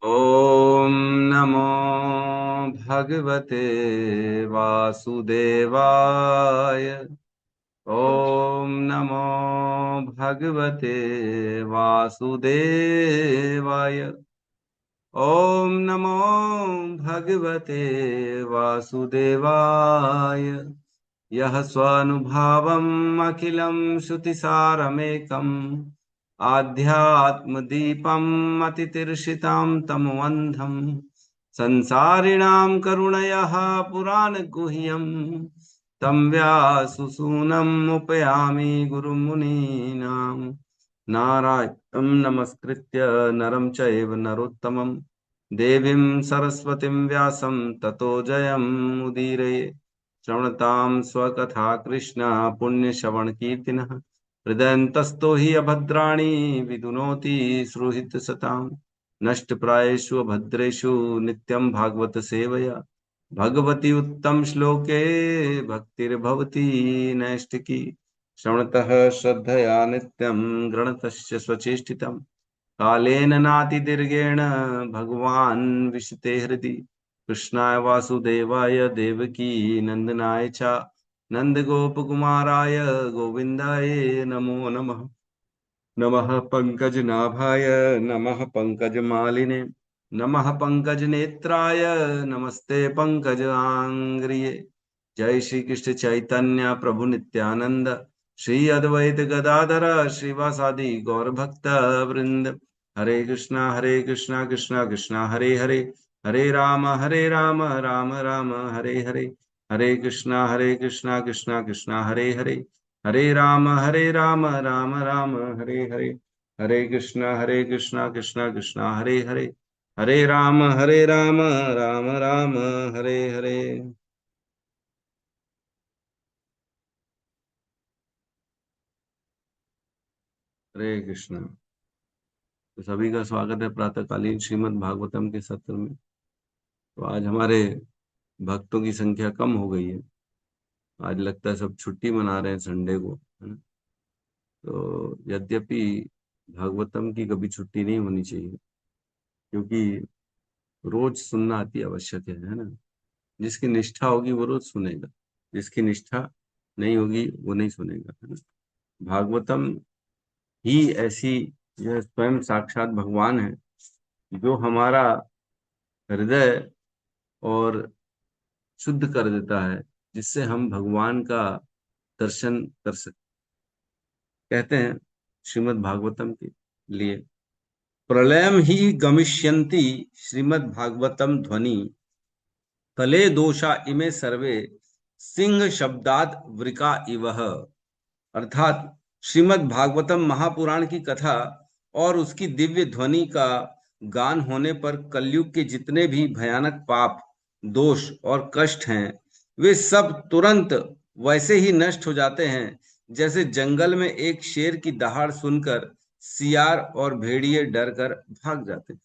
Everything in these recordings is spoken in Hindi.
ॐ नमो भगवते वासुदेवाय। ॐ नमो भगवते वासुदेवाय। ॐ नमो भगवते वासुदेवाय। यः स्वानुभावम् अखिलं श्रुतिसारमेकम् आध्यात्मदीपम् अतितीर्षितां तमोऽन्धम् संसारिणां करुणयः पुराणगुह्यम् तं व्याससूनम् उपयामि गुरुमुनीनाम्। नारायणं नमस्कृत्य नरं चैव नरोत्तमं देवीं सरस्वतीं व्यासं ततो जयमुदीरये। श्रवणतां स्वकथा कृष्ण पुण्यश्रवणकीर्तिनः हृदयन्तस्थो हि अभद्राणि विदुनोति सुहृत्सताम्। नष्टप्रायेषु भद्रेषु नित्यं भागवत सेवया भगवती उत्तम श्लोके भक्तिर्भवति नैष्टिकी। श्रवणतः श्रद्धया नित्यं गृणतश्च स्वचेष्टितम् कालेन नातिदीर्घेण भगवान् विशते हृदि। कृष्णाय वासुदेवाय देवकी नंदनाय च नंदगोपकुमाराय गोविन्दाय नमो नमः। नमः पंकजनाभाय नमः पंकजमालिने नमः पंकजनेत्राय नमस्ते पंकजांग्रिये। जय श्री कृष्ण चैतन्य प्रभु नित्यानंद श्री अद्वैत गदाधर श्रीवासादि गौर भक्त वृंद। हरे कृष्णा कृष्णा कृष्णा हरे हरे हरे राम राम राम हरे हरे। हरे कृष्णा कृष्णा कृष्णा हरे हरे राम राम राम हरे हरे। हरे कृष्णा कृष्णा कृष्णा हरे राम राम राम हरे हरे। हरे कृष्णा। तो सभी का स्वागत है प्रातःकालीन श्रीमद् भागवतम के सत्र में। तो आज हमारे भक्तों की संख्या कम हो गई है। आज लगता है सब छुट्टी मना रहे हैं संडे को, है ना। तो यद्यपि भागवतम की कभी छुट्टी नहीं होनी चाहिए, क्योंकि रोज सुनना अति आवश्यक है ना। जिसकी निष्ठा होगी वो रोज सुनेगा, जिसकी निष्ठा नहीं होगी वो नहीं सुनेगा, है ना। भागवतम ही ऐसी जो है स्वयं साक्षात भगवान है, जो हमारा हृदय और शुद्ध कर देता है, जिससे हम भगवान का दर्शन कर सकते। कहते हैं श्रीमद् भागवतम के लिए, प्रलयम ही गमिष्यन्ति श्रीमद् भागवतम ध्वनि कले दोषा इमे सर्वे सिंह शब्दात वृका इवह। अर्थात श्रीमद् भागवतम महापुराण की कथा और उसकी दिव्य ध्वनि का गान होने पर कलयुग के जितने भी भयानक पाप, दोष और कष्ट हैं, वे सब तुरंत वैसे ही नष्ट हो जाते हैं जैसे जंगल में एक शेर की दहाड़ सुनकर सियार और भेड़िए डर कर भाग जाते हैं।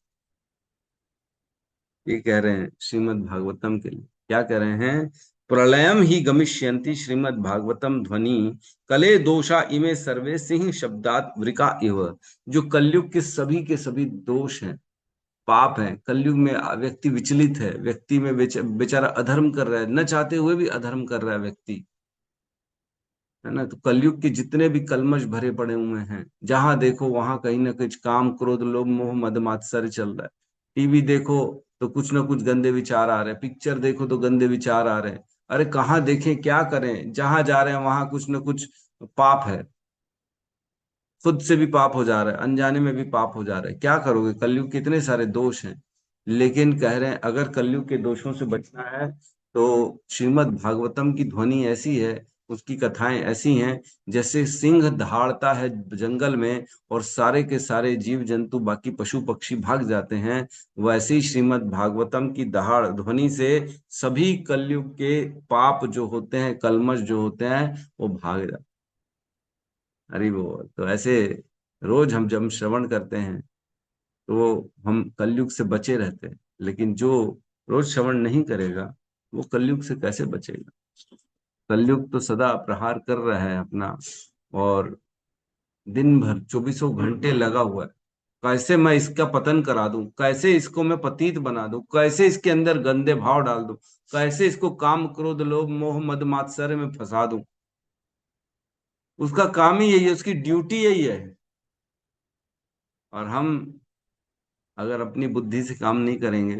ये कह रहे हैं श्रीमद् भागवतम के लिए, क्या कह रहे हैं? प्रलयम ही गमिष्यन्ति श्रीमद् भागवतम ध्वनि कले दोषा इमे सर्वे सिंह शब्दात वृका इव। जो कलयुग के सभी दोष हैं, पाप हैं, कलयुग में व्यक्ति विचलित है, व्यक्ति में बेचारा अधर्म कर रहा है, न चाहते हुए भी अधर्म कर रहा है व्यक्ति, है ना। तो कलयुग के जितने भी कलमश भरे पड़े हुए हैं, जहां देखो वहां कहीं ना कुछ काम क्रोध लोभ मोह मद मात्सर्य चल रहा है। टीवी देखो तो कुछ ना कुछ गंदे विचार आ रहे हैं, पिक्चर देखो तो गंदे विचार आ रहे हैं। अरे कहाँ देखें, क्या करें, जहां जा रहे हैं वहां कुछ ना कुछ पाप है। खुद से भी पाप हो जा रहा है, अनजाने में भी पाप हो जा रहा है। क्या करोगे, कलयुग के इतने सारे दोष हैं। लेकिन कह रहे हैं अगर कलयुग के दोषों से बचना है तो श्रीमद् भागवतम की ध्वनि ऐसी है, उसकी कथाएं ऐसी हैं, जैसे सिंह दहाड़ता है जंगल में और सारे के सारे जीव जंतु बाकी पशु पक्षी भाग जाते हैं। वैसे ही श्रीमद् भागवतम की दहाड़ ध्वनि से सभी कलयुग के पाप जो होते हैं, कलमश जो होते हैं, वो भाग जाते हैं। अरे वो तो ऐसे रोज हम जब श्रवण करते हैं तो हम कलयुग से बचे रहते हैं। लेकिन जो रोज श्रवण नहीं करेगा वो कलयुग से कैसे बचेगा? कलयुग तो सदा प्रहार कर रहा है अपना, और दिन भर चौबीसों घंटे लगा हुआ है। कैसे मैं इसका पतन करा दूं, कैसे इसको मैं पतित बना दूं, कैसे इसके अंदर गंदे भाव डाल दूं, कैसे इसको काम क्रोध लोभ मोह मद मात्सर्य में फंसा दूं। उसका काम ही यही है, उसकी ड्यूटी यही है। और हम अगर अपनी बुद्धि से काम नहीं करेंगे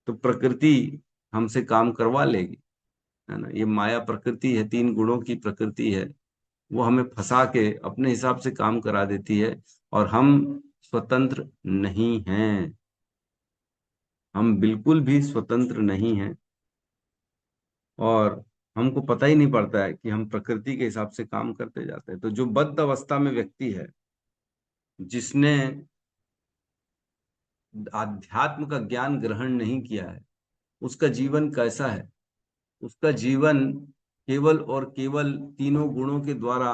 तो प्रकृति हमसे काम करवा लेगी, है ना। ये माया प्रकृति है, तीन गुणों की प्रकृति है। वो हमें फंसा के अपने हिसाब से काम करा देती है। और हम स्वतंत्र नहीं हैं, हम बिल्कुल भी स्वतंत्र नहीं हैं। और हमको पता ही नहीं पड़ता है कि हम प्रकृति के हिसाब से काम करते जाते हैं। तो जो बद्ध अवस्था में व्यक्ति है, जिसने आध्यात्म का ज्ञान ग्रहण नहीं किया है, उसका जीवन कैसा है? उसका जीवन केवल और केवल तीनों गुणों के द्वारा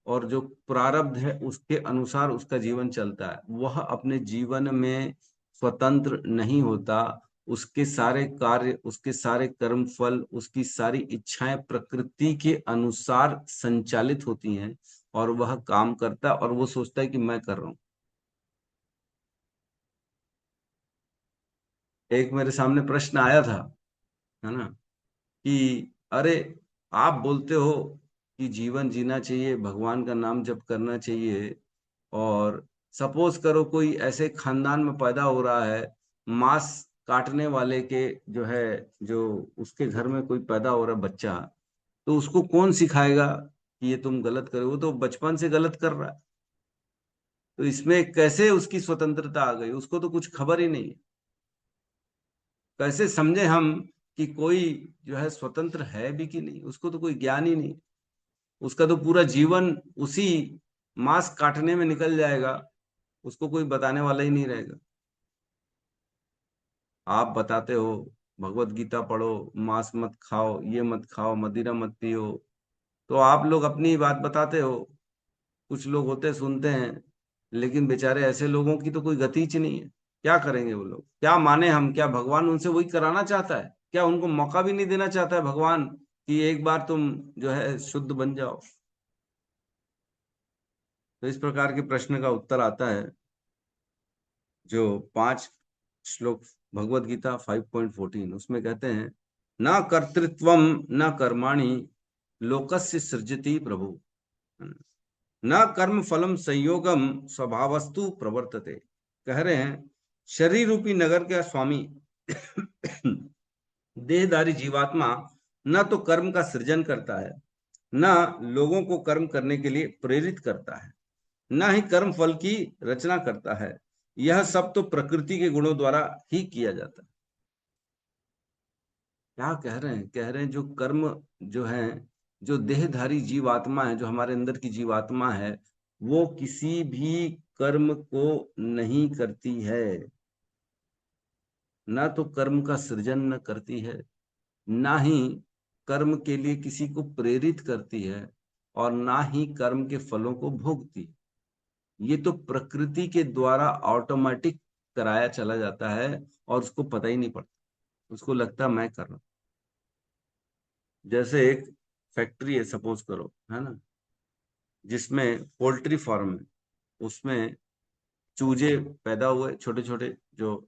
और जो प्रारब्ध है उसके अनुसार उसका जीवन चलता है। वह अपने जीवन में स्वतंत्र नहीं होता। उसके सारे कार्य, उसके सारे कर्म फल, उसकी सारी इच्छाएं प्रकृति के अनुसार संचालित होती हैं। और वह काम करता है और वो सोचता है कि मैं कर रहा हूं। एक मेरे सामने प्रश्न आया था, है ना, कि अरे, आप बोलते हो कि जीवन जीना चाहिए, भगवान का नाम जप करना चाहिए, और सपोज करो कोई ऐसे खानदान में पैदा हो रहा है, मांस काटने वाले के जो है, जो उसके घर में कोई पैदा हो रहा है बच्चा, तो उसको कौन सिखाएगा कि ये तुम गलत करो? वो तो बचपन से गलत कर रहा है। तो इसमें कैसे उसकी स्वतंत्रता आ गई? उसको तो कुछ खबर ही नहीं है। कैसे समझे हम कि कोई जो है स्वतंत्र है भी कि नहीं? उसको तो कोई ज्ञान ही नहीं। उसका तो पूरा जीवन उसी मांस काटने में निकल जाएगा, उसको कोई बताने वाला ही नहीं रहेगा। आप बताते हो भगवत गीता पढ़ो, मांस मत खाओ, ये मत खाओ, मदिरा मत पियो, तो आप लोग अपनी बात बताते हो। कुछ लोग होते सुनते हैं, लेकिन बेचारे ऐसे लोगों की तो कोई गतीच नहीं है। क्या करेंगे वो लोग? क्या माने हम? क्या भगवान उनसे वही कराना चाहता है? क्या उनको मौका भी नहीं देना चाहता है भगवान कि एक बार तुम जो है शुद्ध बन जाओ? तो इस प्रकार के प्रश्न का उत्तर आता है जो 5 श्लोक भगवत गीता 5.14, उसमें कहते हैं, न कर्तृत्वम न कर्माणि लोकस्य सृजति प्रभु, न कर्म फलम संयोगम स्वभावस्तु प्रवर्तते। कह रहे हैं, शरीर रूपी नगर का स्वामी देहधारी जीवात्मा न तो कर्म का सृजन करता है, न लोगों को कर्म करने के लिए प्रेरित करता है, न ही कर्म फल की रचना करता है। यह सब तो प्रकृति के गुणों द्वारा ही किया जाता है। क्या कह रहे हैं? कह रहे हैं जो कर्म जो है, जो देहधारी जीवात्मा है, जो हमारे अंदर की जीवात्मा है, वो किसी भी कर्म को नहीं करती है। ना तो कर्म का सृजन न करती है, ना ही कर्म के लिए किसी को प्रेरित करती है, और ना ही कर्म के फलों को भोगती है। ये तो प्रकृति के द्वारा ऑटोमेटिक कराया चला जाता है, और उसको पता ही नहीं पड़ता। उसको लगता है मैं कर रहा हूं। जैसे एक फैक्ट्री है, सपोज करो, है ना, जिसमें पोल्ट्री फार्म है, उसमें चूजे पैदा हुए, छोटे छोटे जो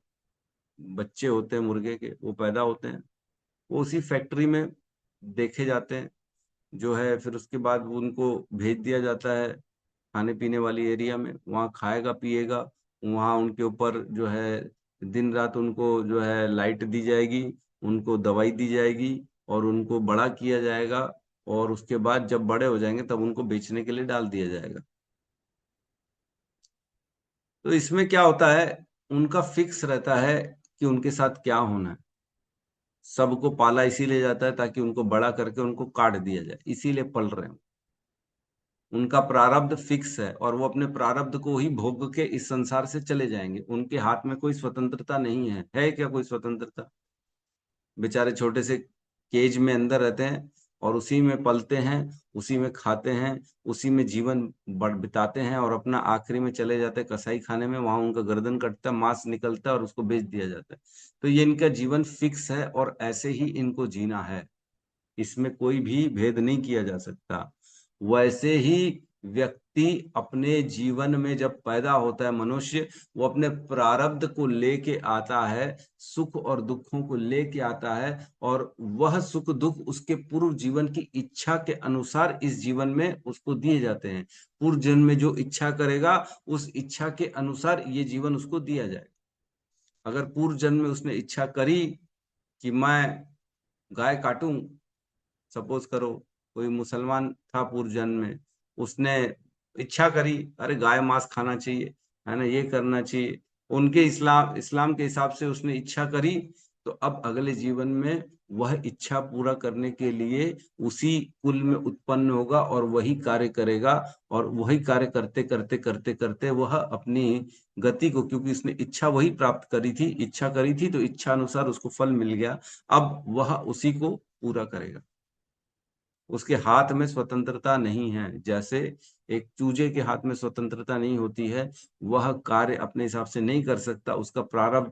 बच्चे होते हैं मुर्गे के, वो पैदा होते हैं। वो उसी फैक्ट्री में देखे जाते हैं, जो है, फिर उसके बाद उनको भेज दिया जाता है खाने पीने वाली एरिया में। वहाँ खाएगा पिएगा, वहाँ उनके ऊपर जो है दिन रात उनको जो है लाइट दी जाएगी, उनको दवाई दी जाएगी, और उनको बड़ा किया जाएगा। और उसके बाद जब बड़े हो जाएंगे तब उनको बेचने के लिए डाल दिया जाएगा। तो इसमें क्या होता है, उनका फिक्स रहता है कि उनके साथ क्या होना है। सबको पाला इसीलिए जाता है ताकि उनको बड़ा करके उनको काट दिया जाए, इसीलिए पल रहे हैं। उनका प्रारब्ध फिक्स है, और वो अपने प्रारब्ध को ही भोग के इस संसार से चले जाएंगे। उनके हाथ में कोई स्वतंत्रता नहीं है क्या कोई स्वतंत्रता? बेचारे छोटे से केज में अंदर रहते हैं, और उसी में पलते हैं, उसी में खाते हैं, उसी में जीवन बिताते हैं, और अपना आखिरी में चले जाते हैं कसाई खाने में। वहां उनका गर्दन कटता है, मांस निकलता है, और उसको बेच दिया जाता है। तो ये इनका जीवन फिक्स है, और ऐसे ही इनको जीना है। इसमें कोई भी भेद नहीं किया जा सकता। वैसे ही व्यक्ति अपने जीवन में जब पैदा होता है मनुष्य, वो अपने प्रारब्ध को लेके आता है, सुख और दुखों को लेके आता है, और वह सुख दुख उसके पूर्व जीवन की इच्छा के अनुसार इस जीवन में उसको दिए जाते हैं। पूर्व जन्म में जो इच्छा करेगा उस इच्छा के अनुसार ये जीवन उसको दिया जाएगा। अगर पूर्व जन्म में उसने इच्छा करी कि मैं गाय काटूं, सपोज करो कोई मुसलमान था पूर्व जन्म में, उसने इच्छा करी अरे गाय मांस खाना चाहिए, है ना, ये करना चाहिए, उनके इस्लाम इस्लाम के हिसाब से उसने इच्छा करी, तो अब अगले जीवन में वह इच्छा पूरा करने के लिए उसी कुल में उत्पन्न होगा और वही कार्य करेगा, और वही कार्य करते करते करते करते वह अपनी गति को, क्योंकि उसने इच्छा वही प्राप्त करी थी, इच्छा करी थी तो इच्छा अनुसार उसको फल मिल गया, अब वह उसी को पूरा करेगा। उसके हाथ में स्वतंत्रता नहीं है, जैसे एक चूजे के हाथ में स्वतंत्रता नहीं होती है, वह कार्य अपने हिसाब से नहीं कर सकता, उसका प्रारब्ध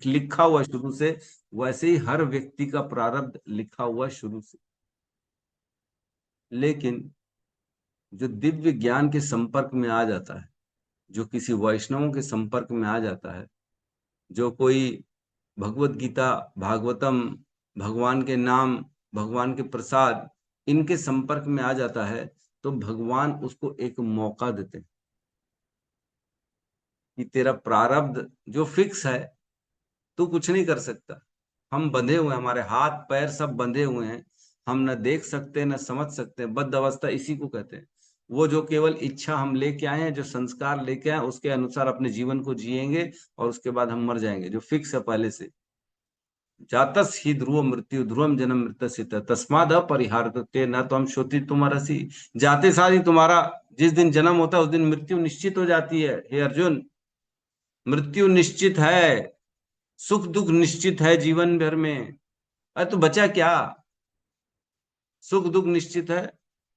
लिखा हुआ शुरू से, वैसे ही हर व्यक्ति का प्रारब्ध लिखा हुआ शुरू से। लेकिन जो दिव्य ज्ञान के संपर्क में आ जाता है, जो किसी वैष्णवों के संपर्क में आ जाता है, जो कोई भगवत गीता, भागवतम, भगवान के नाम, भगवान के प्रसाद, इनके संपर्क में आ जाता है, तो भगवान उसको एक मौका देते हैं कि तेरा प्रारब्ध जो फिक्स है, तू कुछ नहीं कर सकता। हम बंधे हुए हैं, हमारे हाथ पैर सब बंधे हुए हैं, हम न देख सकते न समझ सकते, बद्ध अवस्था इसी को कहते हैं। वो जो केवल इच्छा हम लेके आए हैं, जो संस्कार लेके आए, उसके अनुसार अपने जीवन को जिएंगे, और उसके बाद हम मर जाएंगे, जो फिक्स है पहले से। जातस ही ध्रुव मृत्यु ध्रुवम जन्म मृत्युसित तस्माद अपरिहार्यते न तो हम श्रोति तुम्हारसी। जाते साथ ही तुम्हारा जिस दिन जन्म होता है उस दिन मृत्यु निश्चित हो जाती है हे अर्जुन। मृत्यु निश्चित है, सुख दुख निश्चित है जीवन भर में। अरे तो बचा क्या? सुख दुख निश्चित है,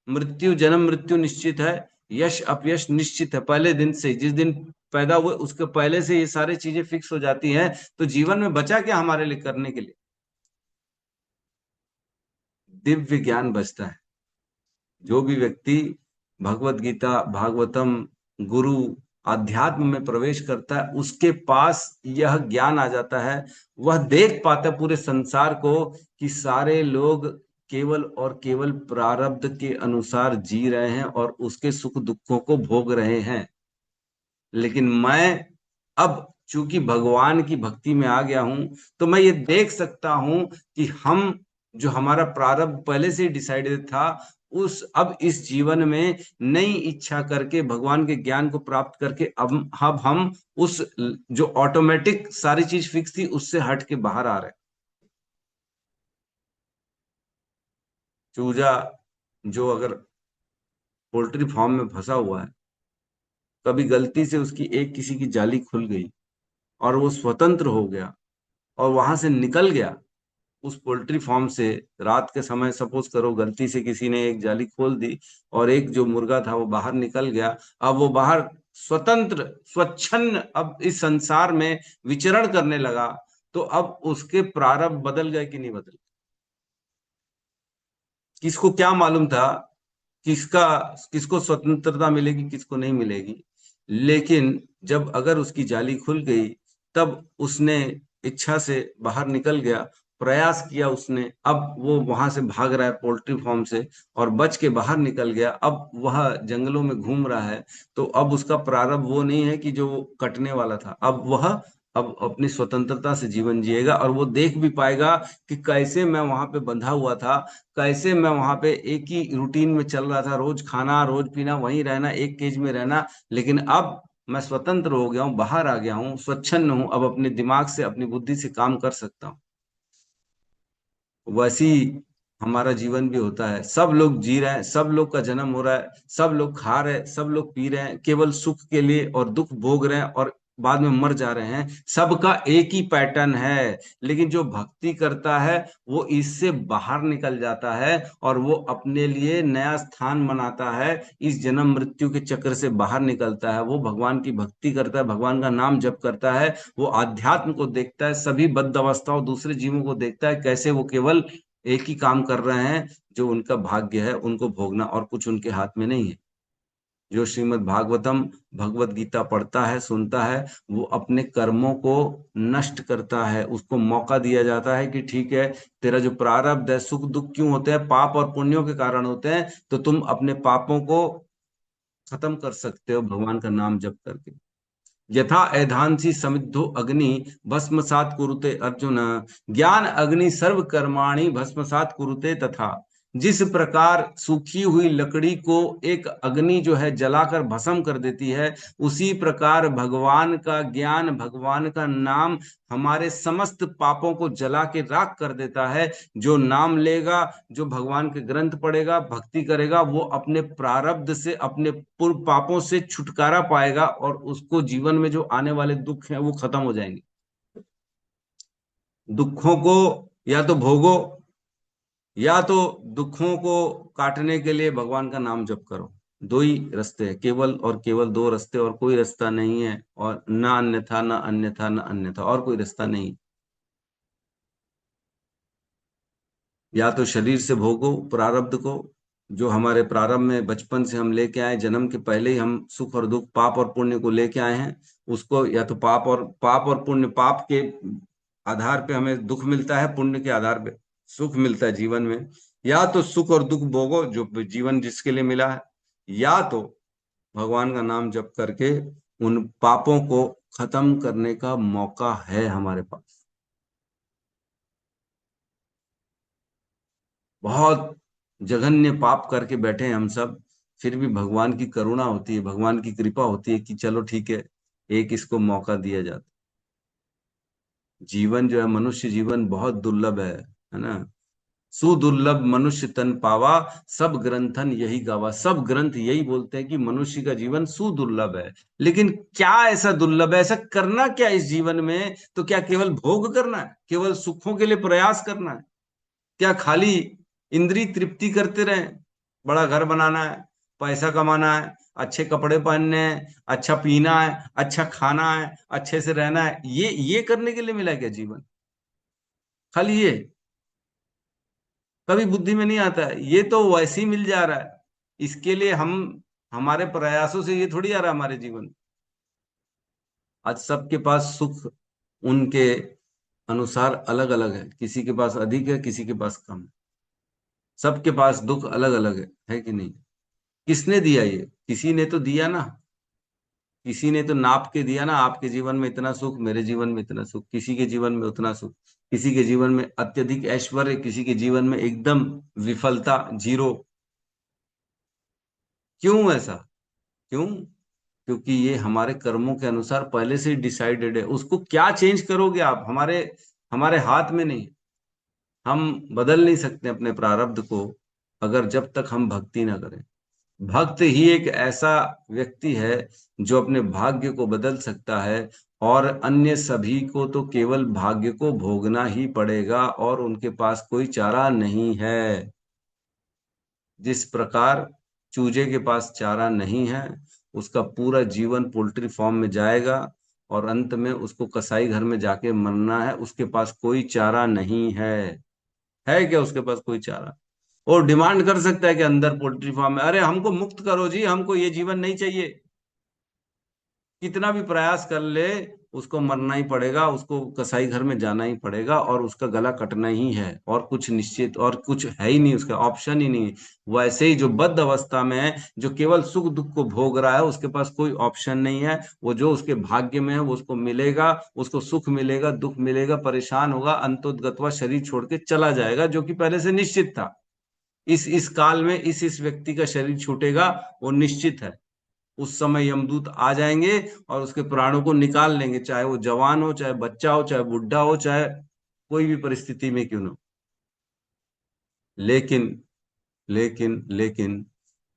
मृत्यु जन्म मृत्यु निश्चित है, यश अपयश निश्चित है। पहले दिन से, जिस दिन पैदा हुए उसके पहले से ये सारी चीजें फिक्स हो जाती हैं, तो जीवन में बचा क्या हमारे लिए करने के लिए? दिव्य ज्ञान बचता है। जो भी व्यक्ति भगवत गीता, भागवतम, गुरु, आध्यात्म में प्रवेश करता है, उसके पास यह ज्ञान आ जाता है। वह देख पाता है पूरे संसार को कि सारे लोग केवल और केवल प्रारब्ध के अनुसार जी रहे हैं और उसके सुख दुखों को भोग रहे हैं। लेकिन मैं अब चूंकि भगवान की भक्ति में आ गया हूं, तो मैं ये देख सकता हूं कि हम, जो हमारा प्रारब्ध पहले से ही डिसाइडेड था, उस अब इस जीवन में नई इच्छा करके भगवान के ज्ञान को प्राप्त करके अब हम उस जो ऑटोमेटिक सारी चीज फिक्स थी उससे हट के बाहर आ रहे हैं। चूजा जो अगर पोल्ट्री फार्म में फंसा हुआ है, कभी गलती से उसकी एक किसी की जाली खुल गई और वो स्वतंत्र हो गया और वहां से निकल गया उस पोल्ट्री फार्म से, रात के समय सपोज करो गलती से किसी ने एक जाली खोल दी और एक जो मुर्गा था वो बाहर निकल गया, अब वो बाहर स्वतंत्र स्वच्छंद अब इस संसार में विचरण करने लगा, तो अब उसके प्रारब्ध बदल गए कि नहीं बदल? किसको क्या मालूम था किसका, किसको स्वतंत्रता मिलेगी किसको नहीं मिलेगी? लेकिन जब अगर उसकी जाली खुल गई, तब उसने इच्छा से बाहर निकल गया, प्रयास किया उसने, अब वो वहां से भाग रहा है पोल्ट्री फार्म से और बच के बाहर निकल गया, अब वह जंगलों में घूम रहा है। तो अब उसका प्रारब्ध वो नहीं है कि जो वो कटने वाला था, अब वह अब अपनी स्वतंत्रता से जीवन जिएगा, और वो देख भी पाएगा कि कैसे मैं वहां पे बंधा हुआ था, कैसे मैं वहां पे एक ही रूटीन में चल रहा था, रोज खाना रोज पीना वहीं रहना, एक केज में रहना, लेकिन अब मैं स्वतंत्र हो गया हूँ, बाहर आ गया हूँ, स्वच्छंद हूँ, अब अपने दिमाग से अपनी बुद्धि से काम कर सकता हूँ। वैसी हमारा जीवन भी होता है, सब लोग जी रहे हैं, सब लोग का जन्म हो रहा है, सब लोग खा रहे हैं, सब लोग पी रहे हैं केवल सुख के लिए और दुख भोग रहे हैं और बाद में मर जा रहे हैं। सबका एक ही पैटर्न है, लेकिन जो भक्ति करता है वो इससे बाहर निकल जाता है और वो अपने लिए नया स्थान बनाता है, इस जन्म मृत्यु के चक्र से बाहर निकलता है, वो भगवान की भक्ति करता है, भगवान का नाम जप करता है, वो आध्यात्म को देखता है, सभी बद्ध अवस्थाओं दूसरे जीवों को देखता है, कैसे वो केवल एक ही काम कर रहे हैं, जो उनका भाग्य है उनको भोगना, और कुछ उनके हाथ में नहीं है। जो श्रीमद् भागवतम भगवत गीता पढ़ता है, सुनता है, वो अपने कर्मों को नष्ट करता है। उसको मौका दिया जाता है कि ठीक है, तेरा जो प्रारब्ध है, सुख दुख क्यों होते हैं, पाप और पुण्यों के कारण होते हैं, तो तुम अपने पापों को खत्म कर सकते हो भगवान का नाम जप करके। यथा एधांसी समिद्धो अग्नि भस्मसात कुरुते अर्जुन, ज्ञान अग्नि सर्व कर्माणि भस्मसात कुरुते तथा। जिस प्रकार सूखी हुई लकड़ी को एक अग्नि जो है जलाकर भस्म कर देती है, उसी प्रकार भगवान का ज्ञान, भगवान का नाम हमारे समस्त पापों को जला के राख कर देता है। जो नाम लेगा, जो भगवान के ग्रंथ पढ़ेगा, भक्ति करेगा, वो अपने प्रारब्ध से, अपने पूर्व पापों से छुटकारा पाएगा और उसको जीवन में जो आने वाले दुख हैं वो खत्म हो जाएंगे। दुखों को या तो भोगो, या तो दुखों को काटने के लिए भगवान का नाम जप करो। दो ही रास्ते हैं, केवल और केवल दो रास्ते, और कोई रास्ता नहीं है। और ना अन्यथा, ना अन्यथा, ना अन्यथा, और कोई रास्ता नहीं। या तो शरीर से भोगो प्रारब्ध को, जो हमारे प्रारब्ध में बचपन से हम लेके आए, जन्म के पहले ही हम सुख और दुख, पाप और पुण्य को लेके आए हैं। उसको या तो पाप और पुण्य, पाप के आधार पे हमें दुख मिलता है, पुण्य के आधार पे सुख मिलता है जीवन में। या तो सुख और दुख भोगो जो जीवन जिसके लिए मिला है, या तो भगवान का नाम जप करके उन पापों को खत्म करने का मौका है हमारे पास। बहुत जघन्य पाप करके बैठे हैं हम सब, फिर भी भगवान की करुणा होती है, भगवान की कृपा होती है कि चलो ठीक है, एक इसको मौका दिया जाता। जीवन जो है, मनुष्य जीवन बहुत दुर्लभ है ना। सुदुर्लभ मनुष्य तन पावा, सब ग्रंथन यही गावा। सब ग्रंथ यही बोलते हैं कि मनुष्य का जीवन सुदुर्लभ है। लेकिन क्या ऐसा दुर्लभ है, ऐसा करना क्या इस जीवन में? तो क्या केवल भोग करना है, केवल सुखों के लिए प्रयास करना है? क्या खाली इंद्रिय तृप्ति करते रहे? बड़ा घर बनाना है, पैसा कमाना है, अच्छे कपड़े पहनने हैं, अच्छा पीना है, अच्छा खाना है, अच्छे से रहना है, ये करने के लिए मिला क्या जीवन? खाली ये कभी बुद्धि में नहीं आता है। ये तो वैसे ही मिल जा रहा है। इसके लिए हम, हमारे प्रयासों से ये थोड़ी आ रहा है हमारे जीवन। आज सबके पास सुख उनके अनुसार अलग अलग है, किसी के पास अधिक है, किसी के पास कम है। सबके पास दुख अलग अलग है कि नहीं? किसने दिया ये? किसी ने तो दिया ना। किसी ने तो नाप के दिया ना, आपके जीवन में इतना सुख, मेरे जीवन में इतना सुख, किसी के जीवन में उतना सुख। किसी के जीवन में अत्यधिक ऐश्वर्य, किसी के जीवन में एकदम विफलता, जीरो। क्यों ऐसा? क्यों? क्योंकि ये हमारे कर्मों के अनुसार पहले से ही डिसाइडेड है। उसको क्या चेंज करोगे आप? हमारे हमारे हाथ में नहीं। हम बदल नहीं सकते अपने प्रारब्ध को, अगर जब तक हम भक्ति ना करें। भक्त ही एक ऐसा व्यक्ति है जो अपने भाग्य को बदल सकता है। और अन्य सभी को तो केवल भाग्य को भोगना ही पड़ेगा, और उनके पास कोई चारा नहीं है। जिस प्रकार चूजे के पास चारा नहीं है, उसका पूरा जीवन पोल्ट्री फार्म में जाएगा, और अंत में उसको कसाई घर में जाके मरना है। उसके पास कोई चारा नहीं है। है क्या उसके पास कोई चारा? और डिमांड कर सकता है कि अंदर पोल्ट्री फार्म में, अरे हमको मुक्त करो जी, हमको ये जीवन नहीं चाहिए। कितना भी प्रयास कर ले, उसको मरना ही पड़ेगा, उसको कसाई घर में जाना ही पड़ेगा, और उसका गला कटना ही है। और कुछ निश्चित, और कुछ है ही नहीं, उसका ऑप्शन ही नहीं। वैसे ही जो बद्ध अवस्था में है, जो केवल सुख दुख को भोग रहा है, उसके पास कोई ऑप्शन नहीं है। वो जो उसके भाग्य में है वो उसको मिलेगा। उसको सुख मिलेगा, दुख मिलेगा, परेशान होगा, अंतोदगत्वा शरीर छोड़ के चला जाएगा, जो कि पहले से निश्चित था। इस काल में इस व्यक्ति का शरीर छूटेगा, वो निश्चित है। उस समय यमदूत आ जाएंगे और उसके प्राणों को निकाल लेंगे, चाहे वो जवान हो, चाहे बच्चा हो, चाहे बुढ़ा हो, चाहे कोई भी परिस्थिति में क्यों ना हो। लेकिन लेकिन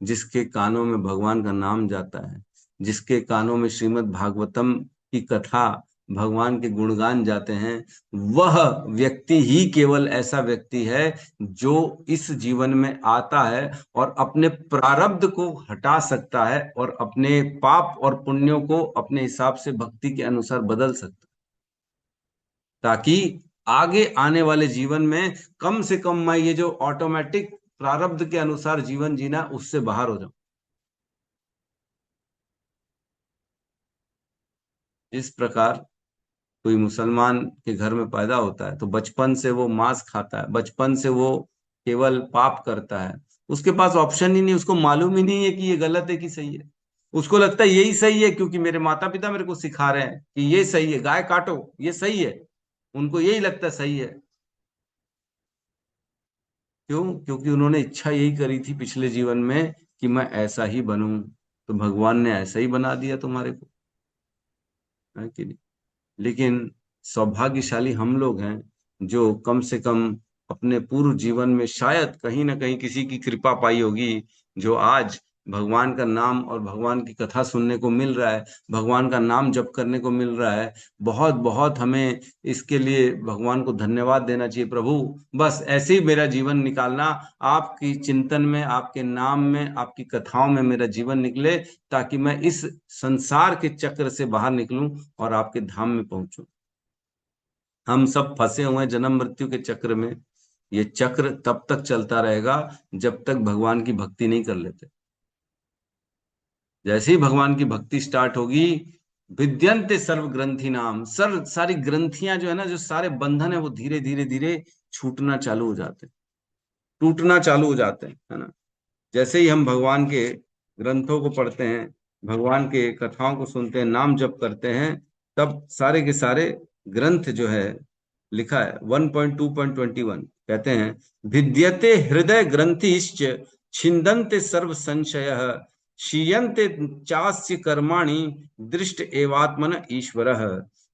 जिसके कानों में भगवान का नाम जाता है, जिसके कानों में श्रीमद् भागवतम की कथा, भगवान के गुणगान जाते हैं, वह व्यक्ति ही केवल ऐसा व्यक्ति है जो इस जीवन में आता है और अपने प्रारब्ध को हटा सकता है, और अपने पाप और पुण्यों को अपने हिसाब से भक्ति के अनुसार बदल सकता है, ताकि आगे आने वाले जीवन में कम से कम मैं ये जो ऑटोमेटिक प्रारब्ध के अनुसार जीवन जीना, उससे बाहर हो जाऊं। इस प्रकार कोई मुसलमान के घर में पैदा होता है तो बचपन से वो मांस खाता है, बचपन से वो केवल पाप करता है। उसके पास ऑप्शन ही नहीं, उसको मालूम ही नहीं है कि ये गलत है कि सही है। उसको लगता है यही सही है क्योंकि मेरे माता पिता मेरे को सिखा रहे हैं कि ये सही है, गाय काटो ये सही है। उनको यही लगता है सही है। क्यों? क्योंकि उन्होंने इच्छा यही करी थी पिछले जीवन में कि मैं ऐसा ही बनूं, तो भगवान ने ऐसा ही बना दिया तुम्हारे को, है कि नहीं? लेकिन सौभाग्यशाली हम लोग हैं जो कम से कम अपने पूर्व जीवन में शायद कहीं ना कहीं किसी की कृपा पाई होगी, जो आज भगवान का नाम और भगवान की कथा सुनने को मिल रहा है, भगवान का नाम जप करने को मिल रहा है। बहुत बहुत हमें इसके लिए भगवान को धन्यवाद देना चाहिए। प्रभु, बस ऐसे ही मेरा जीवन निकालना, आपकी चिंतन में, आपके नाम में, आपकी कथाओं में मेरा जीवन निकले, ताकि मैं इस संसार के चक्र से बाहर निकलूं और आपके धाम में पहुंचूं। हम सब फंसे हुए हैं जन्म मृत्यु के चक्र में। ये चक्र तब तक चलता रहेगा जब तक भगवान की भक्ति नहीं कर लेते। जैसे ही भगवान की भक्ति स्टार्ट होगी, विद्यन्ते सर्व ग्रंथि नाम, सारी ग्रंथियां जो है ना, जो सारे बंधन है, वो धीरे धीरे धीरे छूटना चालू हो जाते हैं, टूटना चालू हो जाते हैं, है ना। जैसे ही हम भगवान के ग्रंथों को पढ़ते हैं, भगवान के कथाओं को सुनते हैं, नाम जप करते हैं, तब सारे के सारे ग्रंथ जो है, लिखा है 1.2.21, कहते हैं, भिद्यते हृदय ग्रंथिश्च छिन्दन्ते सर्व संशय क्षीयन्ते चास्य कर्माणि दृष्ट एवात्मन ईश्वरः।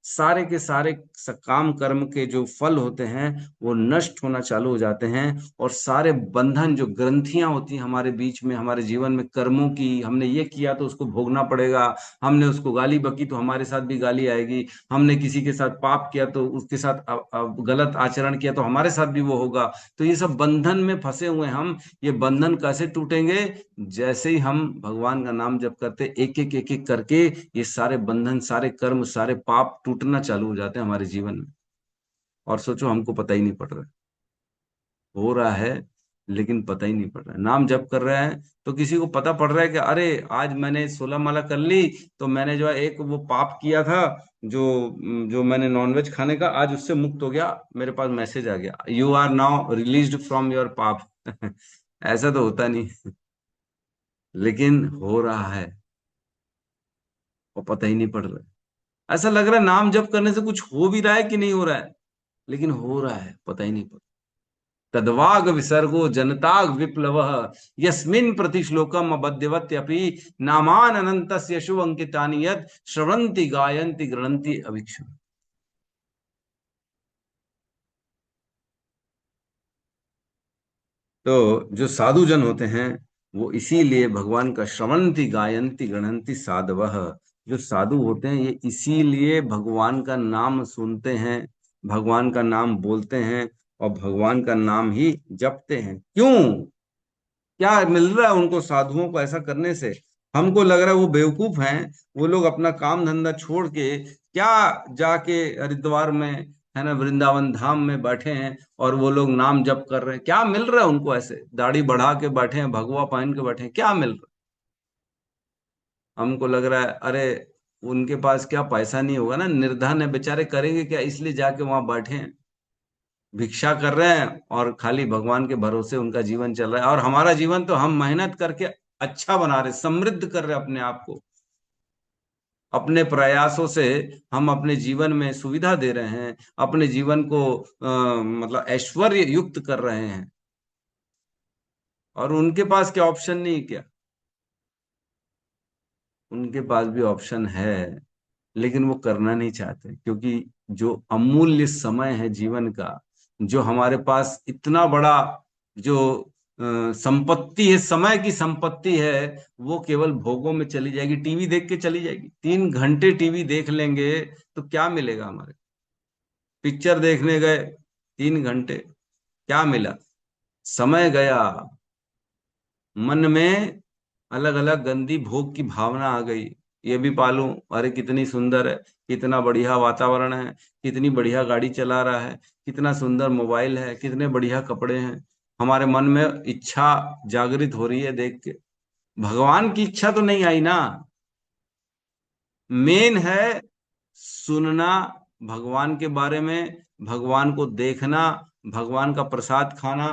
सारे के सारे काम कर्म के जो फल होते हैं वो नष्ट होना चालू हो जाते हैं, और सारे बंधन, जो ग्रंथियां होती हैं हमारे बीच में, हमारे जीवन में कर्मों की, हमने ये किया तो उसको भोगना पड़ेगा, हमने उसको गाली बकी तो हमारे साथ भी गाली आएगी, हमने किसी के साथ पाप किया तो उसके साथ गलत आचरण किया तो हमारे साथ भी वो होगा। तो ये सब बंधन में फंसे हुए हैं हम। ये बंधन कैसे टूटेंगे? जैसे ही हम भगवान का नाम जप करते, एक एक करके ये सारे बंधन, सारे कर्म, सारे पाप टूटना चालू हो जाते हैं हमारे जीवन में। और सोचो, हमको पता ही नहीं पड़ रहा है, हो रहा है लेकिन पता ही नहीं पड़ रहा है। नाम जप कर रहे हैं तो किसी को पता पड़ रहा है कि अरे आज मैंने 16 माला कर ली, तो मैंने जो है एक वो पाप किया था, जो जो मैंने नॉनवेज खाने का, आज उससे मुक्त हो गया, मेरे पास मैसेज आ गया, you are now released from your पाप। ऐसा तो होता नहीं, लेकिन हो रहा है और पता ही नहीं पड़ रहा है। ऐसा लग रहा है नाम जप करने से कुछ हो भी रहा है कि नहीं हो रहा है, लेकिन हो रहा है, पता ही नहीं पड़। तद्वाग विसर्गो जनताग विप्लव यस्मिन् प्रतिश्लोकम अबध्यवत्यपि नामान अनंतस्य शुभ अंकितानि यत् श्रवन्ति गायन्ति गृणन्ति अभिक्षु। तो जो साधु जन होते हैं वो इसीलिए भगवान का श्रवन्ति गायन्ति गृणन्ति साधवः, जो साधु होते हैं ये इसीलिए भगवान का नाम सुनते हैं, भगवान का नाम बोलते हैं और भगवान का नाम ही जपते हैं। क्यों? क्या मिल रहा है उनको, साधुओं को ऐसा करने से? हमको लग रहा है वो बेवकूफ हैं, वो लोग अपना काम धंधा छोड़ के क्या जाके हरिद्वार में, है ना, वृंदावन धाम में बैठे हैं और वो लोग नाम जप कर रहे हैं। क्या मिल रहा है उनको? ऐसे दाढ़ी बढ़ा के बैठे हैं, भगवा पहन के बैठे हैं, क्या मिल रहा है? हमको लग रहा है अरे उनके पास क्या पैसा नहीं होगा ना, निर्धन है बेचारे, करेंगे क्या, इसलिए जाके वहां बैठे हैं, भिक्षा कर रहे हैं और खाली भगवान के भरोसे उनका जीवन चल रहा है। और हमारा जीवन तो हम मेहनत करके अच्छा बना रहे, समृद्ध कर रहे अपने आप को, अपने प्रयासों से हम अपने जीवन में सुविधा दे रहे हैं, अपने जीवन को मतलब ऐश्वर्य युक्त कर रहे हैं। और उनके पास क्या ऑप्शन नहीं क्या? उनके पास भी ऑप्शन है, लेकिन वो करना नहीं चाहते, क्योंकि जो अमूल्य समय है जीवन का, जो हमारे पास इतना बड़ा जो संपत्ति है, समय की संपत्ति है, वो केवल भोगों में चली जाएगी, टीवी देख के चली जाएगी। 3 घंटे टीवी देख लेंगे तो क्या मिलेगा हमारे? पिक्चर देखने गए 3 घंटे, क्या मिला? समय गया, मन में अलग अलग गंदी भोग की भावना आ गई। ये भी पालूं, अरे कितनी सुंदर है, कितना बढ़िया वातावरण है, कितनी बढ़िया गाड़ी चला रहा है, कितना सुंदर मोबाइल है, कितने बढ़िया कपड़े हैं। हमारे मन में इच्छा जागृत हो रही है देख के, भगवान की इच्छा तो नहीं आई ना। मेन है सुनना भगवान के बारे में, भगवान को देखना, भगवान का प्रसाद खाना,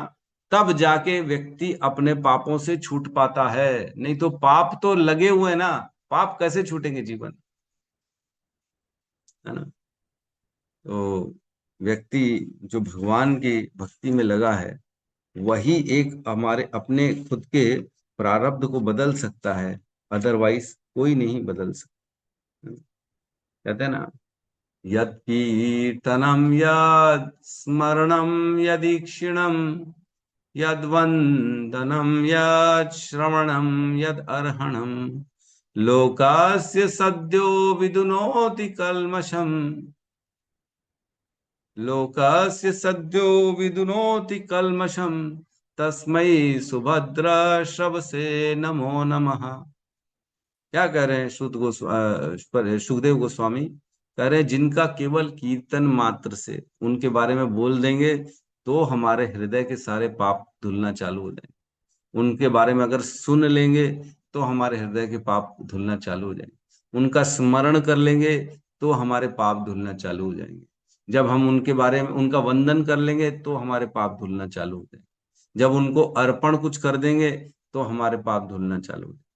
तब जाके व्यक्ति अपने पापों से छूट पाता है। नहीं तो पाप तो लगे हुए हैं ना, पाप कैसे छूटेंगे जीवन, है ना। तो व्यक्ति जो भगवान की भक्ति में लगा है, वही एक हमारे अपने खुद के प्रारब्ध को बदल सकता है, अदरवाइज कोई नहीं बदल सकता। कहते हैं ना, यत् कीर्तनम यत् स्मरणम यदीक्षिणम यद्वंदनम यत् श्रवणम यद अर्हणम लोकास्य सद्यो विदुनोति कल्मषम, लोकस्य सद्यो विदुनोति कल्मषम तस्मै सुभद्र श्रवसे नमो नमः। क्या कह रहे हैं सुखदेव गोस्वामी कह रहे हैं, जिनका केवल कीर्तन मात्र से उनके बारे में बोल देंगे तो हमारे हृदय के सारे पाप धुलना चालू हो जाएंगे। उनके बारे में अगर सुन लेंगे तो हमारे हृदय के पाप धुलना चालू हो जाएंगे। उनका स्मरण कर लेंगे तो हमारे पाप धुलना चालू हो जाएंगे। जब हम उनके बारे में उनका वंदन कर लेंगे तो हमारे पाप धुलना चालू हो जाएंगे। जब उनको अर्पण कुछ कर देंगे तो हमारे पाप धुलना चालू हो जाएंगे।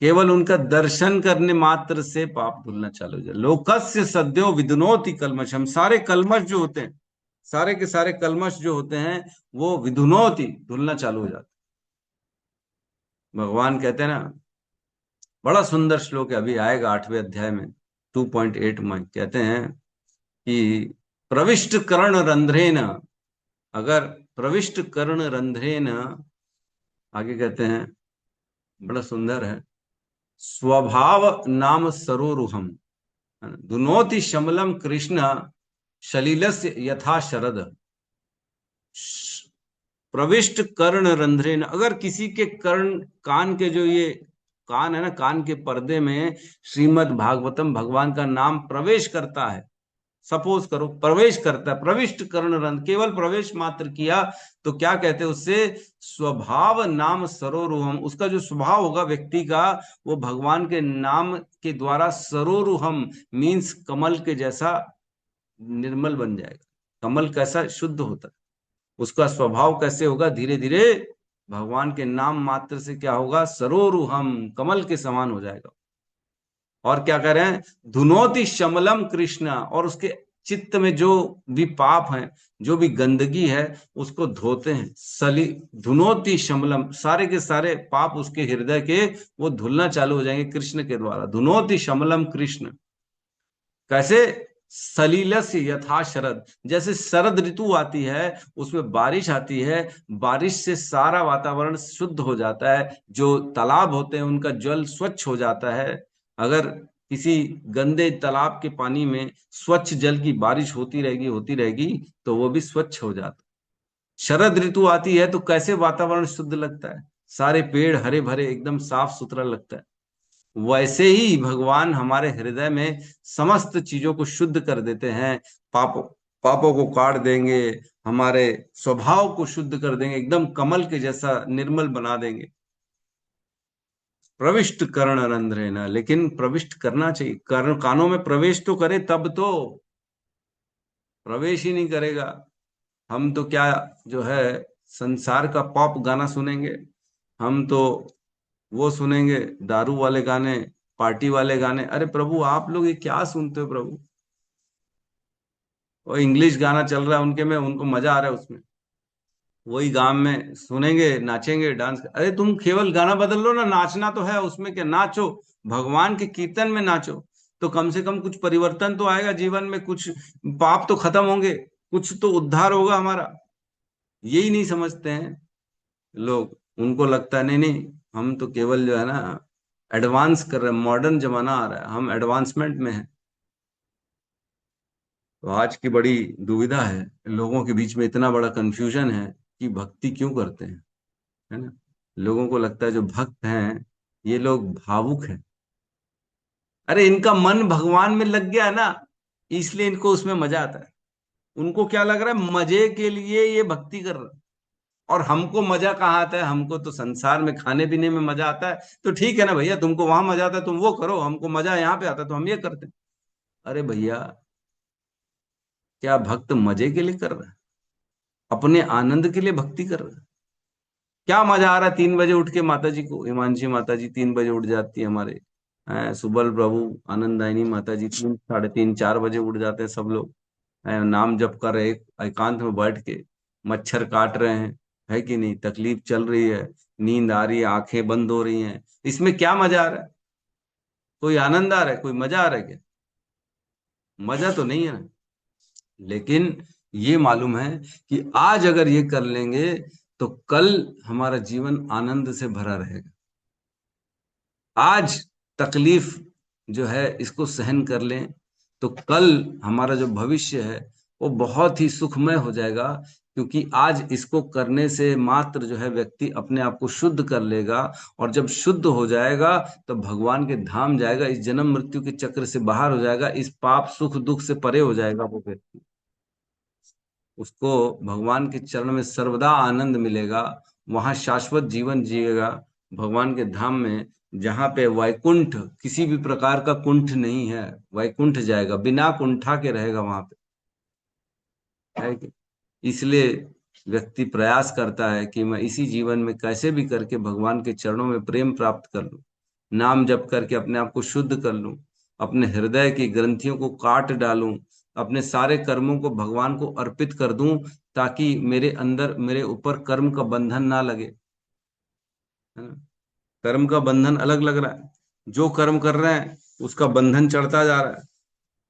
केवल उनका दर्शन करने मात्र से पाप धुलना चालू हो जाए। लोकस्य सद्यो विदुनोति कलमशम, सारे कलमश जो होते हैं, सारे के सारे कलमश जो होते हैं वो विदुनोति धुलना चालू हो जाते। भगवान कहते हैं ना, बड़ा सुंदर श्लोक है, अभी आएगा 8वें अध्याय में 2.8 में। कहते हैं कि प्रविष्ट कर्ण रंध्रेन, अगर प्रविष्ट कर्ण रंध्रेन, आगे कहते हैं बड़ा सुंदर है, स्वभाव नाम सरोरुहम दुनोति शमलम कृष्ण शलीलस्य यथा शरद। प्रविष्ट कर्ण रंध्रेन, अगर किसी के कर्ण कान के जो ये कान है ना, कान के पर्दे में श्रीमद् भागवतम भगवान का नाम प्रवेश करता है, सपोज करो प्रवेश करता है, प्रविष्ट कर्ण रंध्र, केवल प्रवेश मात्र किया, तो क्या कहते हैं उससे, स्वभाव नाम सरोरुहम, उसका जो स्वभाव होगा व्यक्ति का, वो भगवान के नाम के द्वारा सरोरुहम मीन्स कमल के जैसा निर्मल बन जाएगा। कमल कैसा शुद्ध होता है, उसका स्वभाव कैसे होगा, धीरे धीरे भगवान के नाम मात्र से क्या होगा, सरोरुहम कमल के समान हो जाएगा। और क्या कह रहे हैं, धुनोति शमलम कृष्ण, और उसके चित्त में जो भी पाप है, जो भी गंदगी है, उसको धोते हैं। सली धुनोति शमलम, सारे के सारे पाप उसके हृदय के वो धुलना चालू हो जाएंगे कृष्ण के द्वारा। धुनोति शमलम कृष्ण कैसे, सलीलस यथा शरद, जैसे शरद ऋतु आती है, उसमें बारिश आती है, बारिश से सारा वातावरण शुद्ध हो जाता है, जो तालाब होते हैं उनका जल स्वच्छ हो जाता है। अगर किसी गंदे तालाब के पानी में स्वच्छ जल की बारिश होती रहेगी तो वो भी स्वच्छ हो जाता है। शरद ऋतु आती है तो कैसे वातावरण शुद्ध लगता है, सारे पेड़ हरे भरे एकदम साफ सुथरा लगता है। वैसे ही भगवान हमारे हृदय में समस्त चीजों को शुद्ध कर देते हैं, पापों को काट देंगे, हमारे स्वभाव को शुद्ध कर देंगे, एकदम कमल के जैसा निर्मल बना देंगे। प्रविष्ट कर्ण रंध्रे न, लेकिन प्रविष्ट करना चाहिए, कर्ण कानों में प्रवेश तो करे, तब तो, प्रवेश ही नहीं करेगा। हम तो क्या जो है संसार का पॉप गाना सुनेंगे, हम तो वो सुनेंगे दारू वाले गाने, पार्टी वाले गाने। अरे प्रभु आप लोग ये क्या सुनते हो प्रभु, और इंग्लिश गाना चल रहा है उनके में, उनको मजा आ रहा है उसमें, वही गांव में सुनेंगे, नाचेंगे, डांस। अरे तुम केवल गाना बदल लो ना, नाचना तो है उसमें, क्या नाचो, भगवान के कीर्तन में नाचो, तो कम से कम कुछ परिवर्तन तो आएगा जीवन में, कुछ पाप तो खत्म होंगे, कुछ तो उद्धार होगा हमारा। यही नहीं समझते हैं लोग, उनको लगता है नहीं नहीं, हम तो केवल जो है ना एडवांस कर रहे हैं, मॉडर्न जमाना आ रहा है, हम एडवांसमेंट में हैं। तो आज की बड़ी दुविधा है, लोगों के बीच में इतना बड़ा कंफ्यूजन है कि भक्ति क्यों करते हैं, है ना। लोगों को लगता है जो भक्त हैं ये लोग भावुक हैं। अरे इनका मन भगवान में लग गया है ना, इसलिए इनको उसमें मजा आता है। उनको क्या लग रहा है, मजे के लिए ये भक्ति कर रहा है। और हमको मजा कहाँ आता है? हमको तो संसार में खाने पीने में मजा आता है। तो ठीक है ना भैया, तुमको वहां मजा आता है तुम वो करो, हमको मजा यहाँ पे आता है तो हम ये करते हैं। अरे भैया, क्या भक्त मजे के लिए कर रहा है? अपने आनंद के लिए भक्ति कर रहा है? क्या मजा आ रहा है 3 बजे उठ के? माता जी को, हिमांशी माता जी 3 बजे उठ जाती है हमारे, सुबल प्रभु, आनंदायनी माता जी 3, 3:30, 4 बजे उठ जाते हैं सब लोग। नाम जप कर रहे, एकांत में बैठ के मच्छर काट रहे हैं, है कि नहीं? तकलीफ चल रही है, नींद आ रही है, आंखें बंद हो रही हैं, इसमें क्या मजा आ रहा है? कोई आनंद आ रहा है? कोई मजा आ रहा है क्या? मजा तो नहीं है ना। लेकिन ये मालूम है कि आज अगर ये कर लेंगे तो कल हमारा जीवन आनंद से भरा रहेगा। आज तकलीफ जो है इसको सहन कर लें तो कल हमारा जो भविष्य है वो बहुत ही सुखमय हो जाएगा। क्योंकि आज इसको करने से मात्र जो है व्यक्ति अपने आप को शुद्ध कर लेगा, और जब शुद्ध हो जाएगा तो भगवान के धाम जाएगा, इस जन्म मृत्यु के चक्र से बाहर हो जाएगा, इस पाप सुख दुख से परे हो जाएगा वो व्यक्ति। उसको भगवान के चरण में सर्वदा आनंद मिलेगा, वहां शाश्वत जीवन जिएगा भगवान के धाम में, जहां पे वैकुंठ, किसी भी प्रकार का कुंठ नहीं है। वैकुंठ जाएगा, बिना कुंठा के रहेगा वहां पे, है कि? इसलिए व्यक्ति प्रयास करता है कि मैं इसी जीवन में कैसे भी करके भगवान के चरणों में प्रेम प्राप्त कर लूं, नाम जप करके अपने आप को शुद्ध कर लूं, अपने हृदय की ग्रंथियों को काट डालूं, अपने सारे कर्मों को भगवान को अर्पित कर दूं, ताकि मेरे अंदर, मेरे ऊपर कर्म का बंधन ना लगे, है ना? कर्म का बंधन अलग लग रहा है, जो कर्म कर रहे हैं उसका बंधन चढ़ता जा रहा है।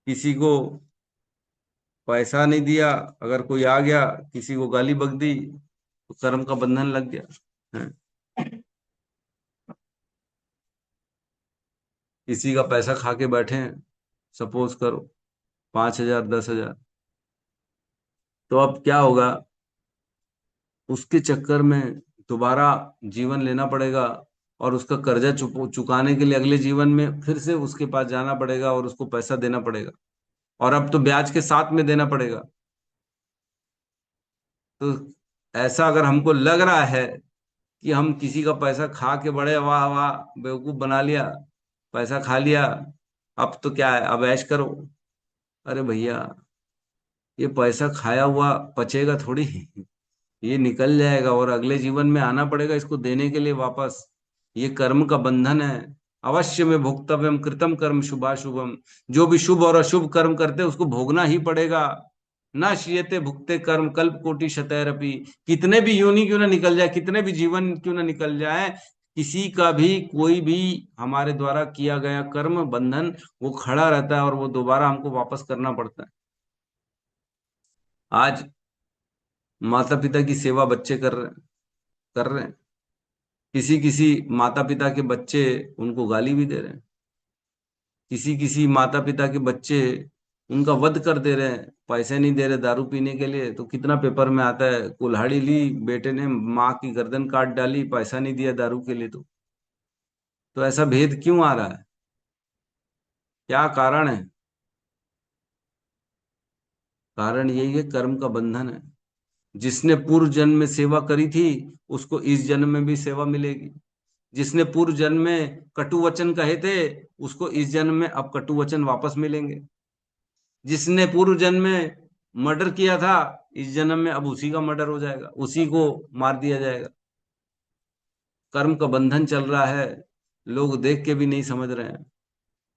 किसी को पैसा नहीं दिया, अगर कोई आ गया किसी को गाली बक दी, तो कर्म का बंधन लग गया है। किसी का पैसा खा के बैठे हैं, सपोज करो 5,000, 10,000, तो अब क्या होगा? उसके चक्कर में दोबारा जीवन लेना पड़ेगा, और उसका कर्जा चुकाने के लिए अगले जीवन में फिर से उसके पास जाना पड़ेगा और उसको पैसा देना पड़ेगा, और अब तो ब्याज के साथ में देना पड़ेगा। तो ऐसा अगर हमको लग रहा है कि हम किसी का पैसा खा के बड़े वाह वाह बेवकूफ बना लिया, पैसा खा लिया, अब तो क्या है, अब ऐश करो। अरे भैया, ये पैसा खाया हुआ पचेगा थोड़ी, ये निकल जाएगा और अगले जीवन में आना पड़ेगा इसको देने के लिए वापस। ये कर्म का बंधन है। अवश्य में भोक्तव्यम कृतम कर्म शुभाशुभम, जो भी शुभ और अशुभ कर्म करते हैं उसको भोगना ही पड़ेगा। ना शियते भुगते कर्म कल्प कोटि शतैरपि, कितने भी योनि क्यों ना निकल जाए, कितने भी जीवन क्यों ना निकल जाए, किसी का भी कोई भी हमारे द्वारा किया गया कर्म बंधन वो खड़ा रहता है और वो दोबारा हमको वापस करना पड़ता है। आज माता पिता की सेवा बच्चे कर रहे हैं। किसी किसी माता पिता के बच्चे उनको गाली भी दे रहे हैं, किसी किसी माता पिता के बच्चे उनका वध कर दे रहे हैं, पैसे नहीं दे रहे दारू पीने के लिए, तो कितना पेपर में आता है, कुल्हाड़ी ली बेटे ने, माँ की गर्दन काट डाली, पैसा नहीं दिया दारू के लिए। तो ऐसा भेद क्यों आ रहा है? क्या कारण है? कारण यही है, कर्म का बंधन है। जिसने पूर्व जन्म में सेवा करी थी उसको इस जन्म में भी सेवा मिलेगी। जिसने पूर्व जन्म में कटु वचन कहे थे उसको इस जन्म में अब कटु वचन वापस मिलेंगे। जिसने पूर्व जन्म में मर्डर किया था, इस जन्म में अब उसी का मर्डर हो जाएगा, उसी को मार दिया जाएगा। कर्म का बंधन चल रहा है, लोग देख के भी नहीं समझ रहे हैं।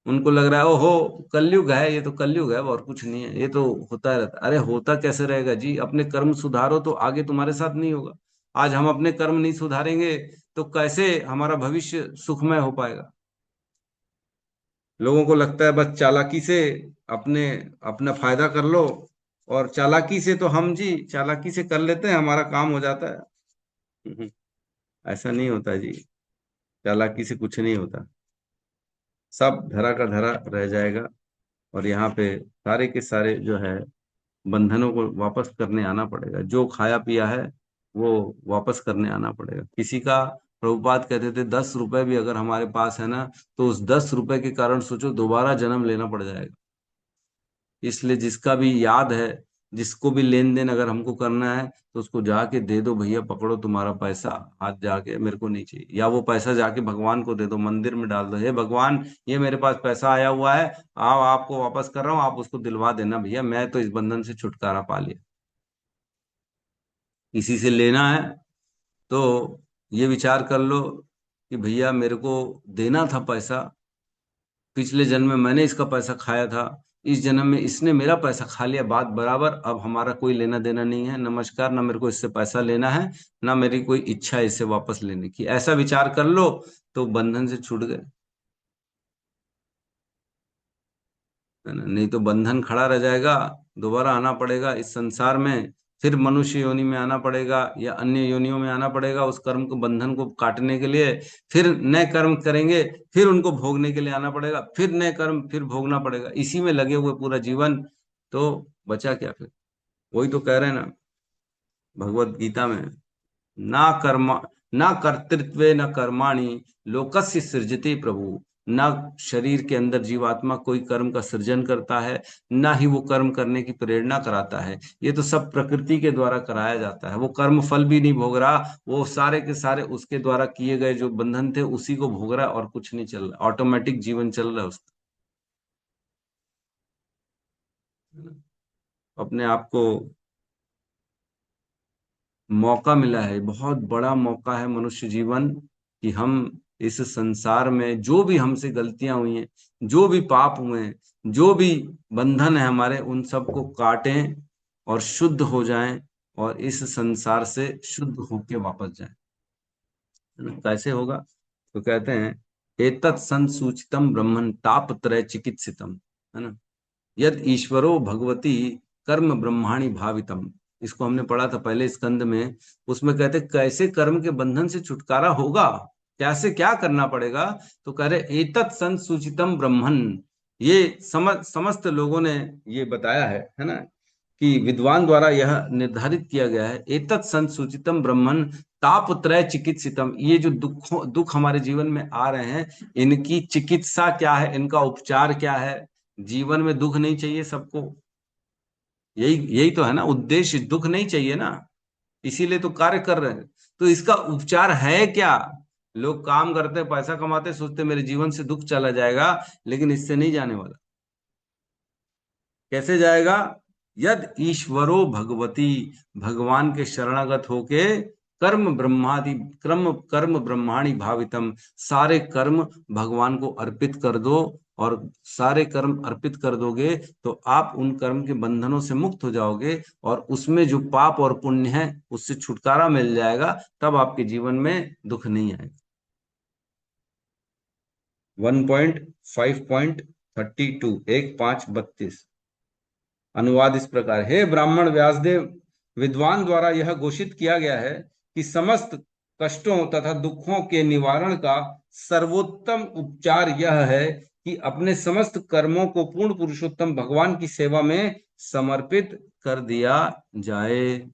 उनको लग रहा है ओहो कलयुग है, ये तो कलयुग है और कुछ नहीं है, ये तो होता रहता। अरे होता कैसे रहेगा जी? अपने कर्म सुधारो तो आगे तुम्हारे साथ नहीं होगा। आज हम अपने कर्म नहीं सुधारेंगे तो कैसे हमारा भविष्य सुखमय हो पाएगा? लोगों को लगता है बस चालाकी से अपने अपना फायदा कर लो, और चालाकी से तो हम जी चालाकी से कर लेते हैं, हमारा काम हो जाता है। ऐसा नहीं होता जी, चालाकी से कुछ नहीं होता, सब धरा का धरा रह जाएगा। और यहाँ पे सारे के सारे जो है बंधनों को वापस करने आना पड़ेगा, जो खाया पिया है वो वापस करने आना पड़ेगा। किसी का, प्रभुपाद कहते थे 10 रुपए भी अगर हमारे पास है ना, तो उस 10 रुपए के कारण सोचो दोबारा जन्म लेना पड़ जाएगा। इसलिए जिसका भी याद है जिसको भी लेन देन अगर हमको करना है तो उसको जाके दे दो, भैया पकड़ो तुम्हारा पैसा, हाथ जाके, मेरे को नहीं चाहिए। या वो पैसा जाके भगवान को दे दो, मंदिर में डाल दो, हे भगवान ये मेरे पास पैसा आया हुआ है, आओ आपको वापस कर रहा हूँ, आप उसको दिलवा देना भैया, मैं तो इस बंधन से छुटकारा पा लिया। इसी से लेना है तो ये विचार कर लो कि भैया मेरे को देना था पैसा, पिछले जन्म में मैंने इसका पैसा खाया था, इस जन्म में इसने मेरा पैसा खा लिया, बात बराबर, अब हमारा कोई लेना देना नहीं है, नमस्कार, ना मेरे को इससे पैसा लेना है, ना मेरी कोई इच्छा है इससे वापस लेने की। ऐसा विचार कर लो तो बंधन से छूट गए, है ना? नहीं तो बंधन खड़ा रह जाएगा, दोबारा आना पड़ेगा इस संसार में, फिर मनुष्य योनि में आना पड़ेगा या अन्य योनियों में आना पड़ेगा उस कर्म को, बंधन को काटने के लिए। फिर नए कर्म करेंगे, फिर उनको भोगने के लिए आना पड़ेगा, फिर नए कर्म फिर भोगना पड़ेगा, इसी में लगे हुए पूरा जीवन, तो बचा क्या फिर? वही तो कह रहे हैं ना भगवत गीता में, ना कर्मा ना कर्तृत्वे न कर्माणि लोकस्य सृजति प्रभु। ना शरीर के अंदर जीवात्मा कोई कर्म का सृजन करता है, ना ही वो कर्म करने की प्रेरणा कराता है, ये तो सब प्रकृति के द्वारा कराया जाता है। वो कर्म फल भी नहीं भोग रहा, वो सारे के सारे उसके द्वारा किए गए जो बंधन थे उसी को भोग रहा है, और कुछ नहीं चल रहा, ऑटोमेटिक जीवन चल रहा है उसका। अपने आप को मौका मिला है, बहुत बड़ा मौका है मनुष्य जीवन, कि हम इस संसार में जो भी हमसे गलतियां हुई हैं, जो भी पाप हुए हैं, जो भी बंधन है हमारे, उन सबको काटें और शुद्ध हो जाएं, और इस संसार से शुद्ध होके वापस जाएं। है ना? कैसे होगा? तो कहते हैं, एतत् संसूचितम ब्रह्मन तापत्रय चिकित्सितम, है ना, यद ईश्वरो भगवती कर्म ब्रह्माणि भावितम। इसको हमने पढ़ा था पहले स्कंद में, उसमें कहते कैसे कर्म के बंधन से छुटकारा होगा, कैसे क्या करना पड़ेगा। तो कह रहे एतत् संसूचितम ब्रह्मन, ये समस्त लोगों ने ये बताया है ना, कि विद्वान द्वारा यह निर्धारित किया गया है, एतत् संसूचितम ब्रह्मन तापत्रय चिकित्सितम, ये जो दुख हमारे जीवन में आ रहे हैं, इनकी चिकित्सा क्या है, इनका उपचार क्या है। जीवन में दुख नहीं चाहिए सबको, यही यही तो है ना उद्देश्य, दुख नहीं चाहिए ना, इसीलिए तो कार्य कर रहे हैं। तो इसका उपचार है क्या? लोग काम करते पैसा कमाते सोचते मेरे जीवन से दुख चला जाएगा, लेकिन इससे नहीं जाने वाला। कैसे जाएगा? यद ईश्वरो भगवती, भगवान के शरणागत होके कर्म ब्रह्मादि कर्म कर्म ब्रह्माणि भावितम, सारे कर्म भगवान को अर्पित कर दो, और सारे कर्म अर्पित कर दोगे तो आप उन कर्म के बंधनों से मुक्त हो जाओगे, और उसमें जो पाप और पुण्य है उससे छुटकारा मिल जाएगा, तब आपके जीवन में दुख नहीं आएगा। 1.5.32, 1.5.32 अनुवाद इस प्रकार, हे ब्राह्मण व्यासदेव, विद्वान द्वारा यह घोषित किया गया है कि समस्त कष्टों तथा दुखों के निवारण का सर्वोत्तम उपचार यह है कि अपने समस्त कर्मों को पूर्ण पुरुषोत्तम भगवान की सेवा में समर्पित कर दिया जाए।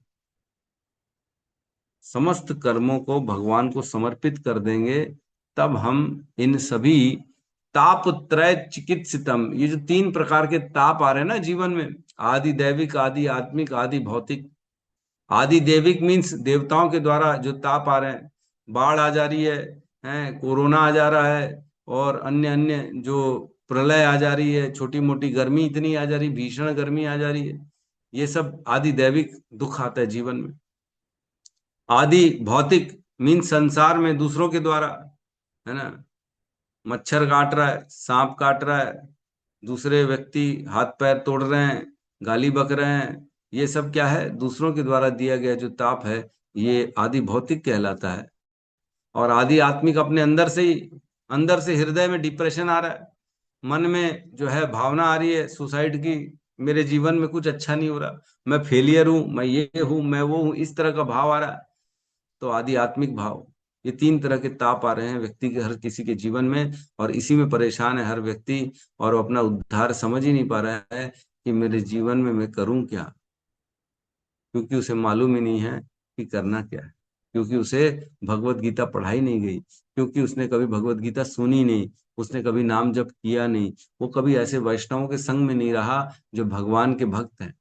समस्त कर्मों को भगवान को समर्पित कर देंगे, तब हम इन सभी तापत्रय चिकित्सितम, ये जो तीन प्रकार के ताप आ रहे हैं ना जीवन में, आदि दैविक, आदि आत्मिक, आदि भौतिक। आदि दैविक मीन्स देवताओं के द्वारा जो ताप आ रहे हैं, बाढ़ आ जा रही है, कोरोना आ जा रहा है, और अन्य अन्य जो प्रलय आ जा रही है, छोटी मोटी गर्मी इतनी आ जा रही, भीषण गर्मी आ जा रही है, ये सब आदि दैविक दुख आता है जीवन में। आदि भौतिक मीन संसार में दूसरों के द्वारा, है ना, मच्छर काट रहा है, सांप काट रहा है, दूसरे व्यक्ति हाथ पैर तोड़ रहे हैं, गाली बक रहे हैं, ये सब क्या है? दूसरों के द्वारा दिया गया जो ताप है, ये आदि भौतिक कहलाता है। और आदि आत्मिक अपने अंदर से ही, अंदर से हृदय में डिप्रेशन आ रहा है, मन में जो है भावना आ रही है सुसाइड की, मेरे जीवन में कुछ अच्छा नहीं हो रहा, मैं फेलियर हूं, मैं ये हूं, मैं वो हूं, इस तरह का भाव आ रहा है। तो आध्यात्मिक भाव, ये तीन तरह के ताप आ रहे हैं व्यक्ति के, हर किसी के जीवन में, और इसी में परेशान है हर व्यक्ति, और वो अपना उद्धार समझ ही नहीं पा रहा है कि मेरे जीवन में मैं करूं क्या, क्योंकि उसे मालूम ही नहीं है कि करना क्या है, क्योंकि उसे भगवत गीता पढ़ाई नहीं गई, क्योंकि उसने कभी भगवत गीता सुनी नहीं, उसने कभी नाम जप किया नहीं, वो कभी ऐसे वैष्णवों के संग में नहीं रहा जो भगवान के भक्त हैं।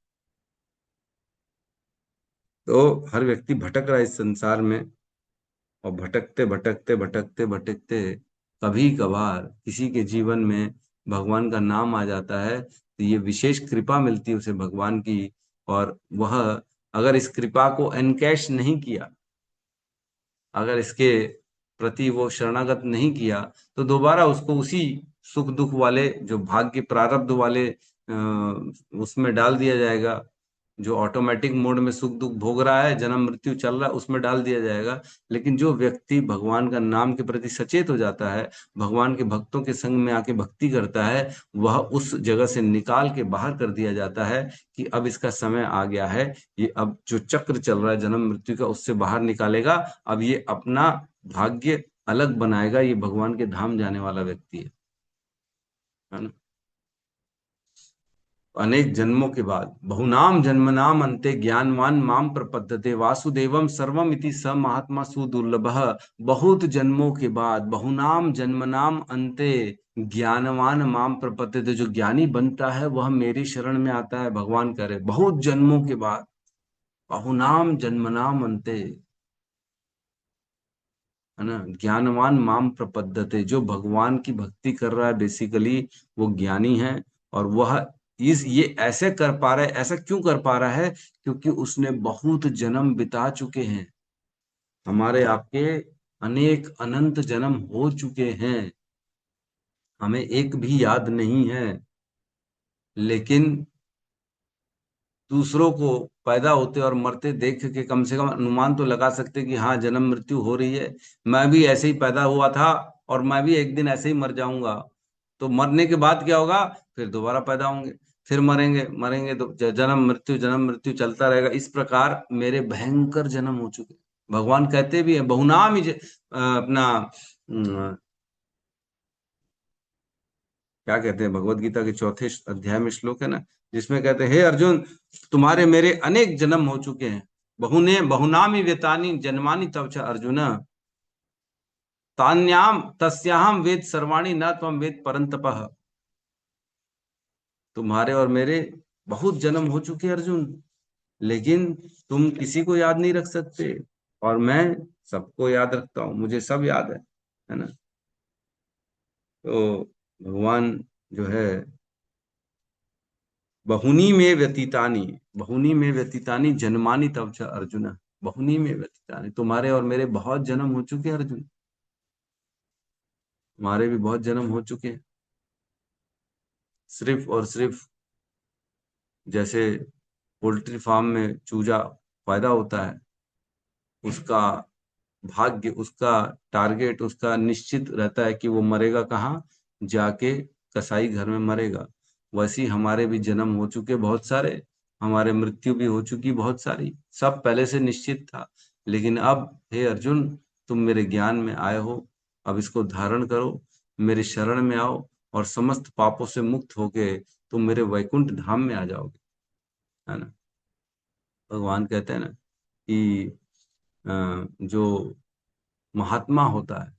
तो हर व्यक्ति भटक रहा है इस संसार में, और भटकते भटकते भटकते भटकते कभी कभार किसी के जीवन में भगवान का नाम आ जाता है, तो ये विशेष कृपा मिलती है उसे भगवान की। और वह अगर इस कृपा को एनकैश नहीं किया, अगर इसके प्रति वो शरणागत नहीं किया, तो दोबारा उसको उसी सुख दुख वाले, जो भाग्य प्रारब्ध वाले उसमें डाल दिया जाएगा। जो ऑटोमेटिक मोड में सुख दुख भोग रहा है, जन्म मृत्यु चल रहा है, उसमें डाल दिया जाएगा। लेकिन जो व्यक्ति भगवान का नाम के प्रति सचेत हो जाता है, भगवान के भक्तों के संग में आके भक्ति करता है, वह उस जगह से निकाल के बाहर कर दिया जाता है कि अब इसका समय आ गया है, ये अब जो चक्र चल रहा है जन्म मृत्यु का, उससे बाहर निकालेगा। अब ये अपना भाग्य अलग बनाएगा, ये भगवान के धाम जाने वाला व्यक्ति है ना। अनेक जन्मों के बाद, बहुनाम जन्मनाम अंते ज्ञानवान माम प्रपद्यते वासुदेवम सर्वम इति स महात्मा सुदुर्लभः। बहुत जन्मों के बाद, बहुनाम जन्मनाम अंते ज्ञानवान माम प्रपद्यते, जो ज्ञानी बनता है वह मेरी शरण में आता है, भगवान करे बहुत जन्मों के बाद। बहुनाम जन्मनाम अंते, है ना, ज्ञानवान माम प्रपद्यते, जो भगवान की भक्ति कर रहा है बेसिकली वो ज्ञानी है। और वह इस ये ऐसे कर पा रहा है, ऐसा क्यों कर पा रहा है? क्योंकि उसने बहुत जन्म बिता चुके हैं। हमारे आपके अनेक अनंत जन्म हो चुके हैं, हमें एक भी याद नहीं है। लेकिन दूसरों को पैदा होते और मरते देख के कम से कम अनुमान तो लगा सकते कि हाँ जन्म मृत्यु हो रही है, मैं भी ऐसे ही पैदा हुआ था और मैं भी एक दिन ऐसे ही मर जाऊंगा। तो मरने के बाद क्या होगा? फिर दोबारा पैदा होंगे, फिर मरेंगे, मरेंगे तो जन्म मृत्यु चलता रहेगा। इस प्रकार मेरे भयंकर जन्म हो चुके। भगवान कहते भी हैं बहुनाम ही अपना क्या कहते हैं, भगवत गीता के चौथे अध्याय में श्लोक है ना, जिसमें कहते हैं हे अर्जुन, तुम्हारे मेरे अनेक जन्म हो चुके हैं। बहुने बहुनामी व्यतानी जन्मानी तव च अर्जुन, तान्याम तस्याहम वेद सर्वाणि न त्वम वेद परंतपः। तुम्हारे और मेरे बहुत जन्म हो चुके हैं अर्जुन, लेकिन तुम किसी को याद नहीं रख सकते, और मैं सबको याद रखता हूँ, मुझे सब याद है ना। तो भगवान जो है, बहुनी में व्यतीतानी, बहुनी में व्यतीतानी जन्मानी तव च अर्जुन, बहुनी में व्यतीतानी, तुम्हारे और मेरे बहुत जन्म हो चुके हैं अर्जुन, तुम्हारे भी बहुत जन्म हो चुके हैं। सिर्फ और सिर्फ जैसे पोल्ट्री फार्म में चूजा पैदा होता है, उसका भाग्य, उसका टारगेट, उसका निश्चित रहता है कि वो मरेगा कहाँ, जाके कसाई घर में मरेगा। वैसे ही हमारे भी जन्म हो चुके बहुत सारे, हमारे मृत्यु भी हो चुकी बहुत सारी, सब पहले से निश्चित था। लेकिन अब हे अर्जुन, तुम मेरे ज्ञान में आए हो, अब इसको धारण करो, मेरे शरण में आओ, और समस्त पापों से मुक्त होके तुम मेरे वैकुंठ धाम में आ जाओगे, है ना। भगवान कहते हैं ना कि जो महात्मा होता है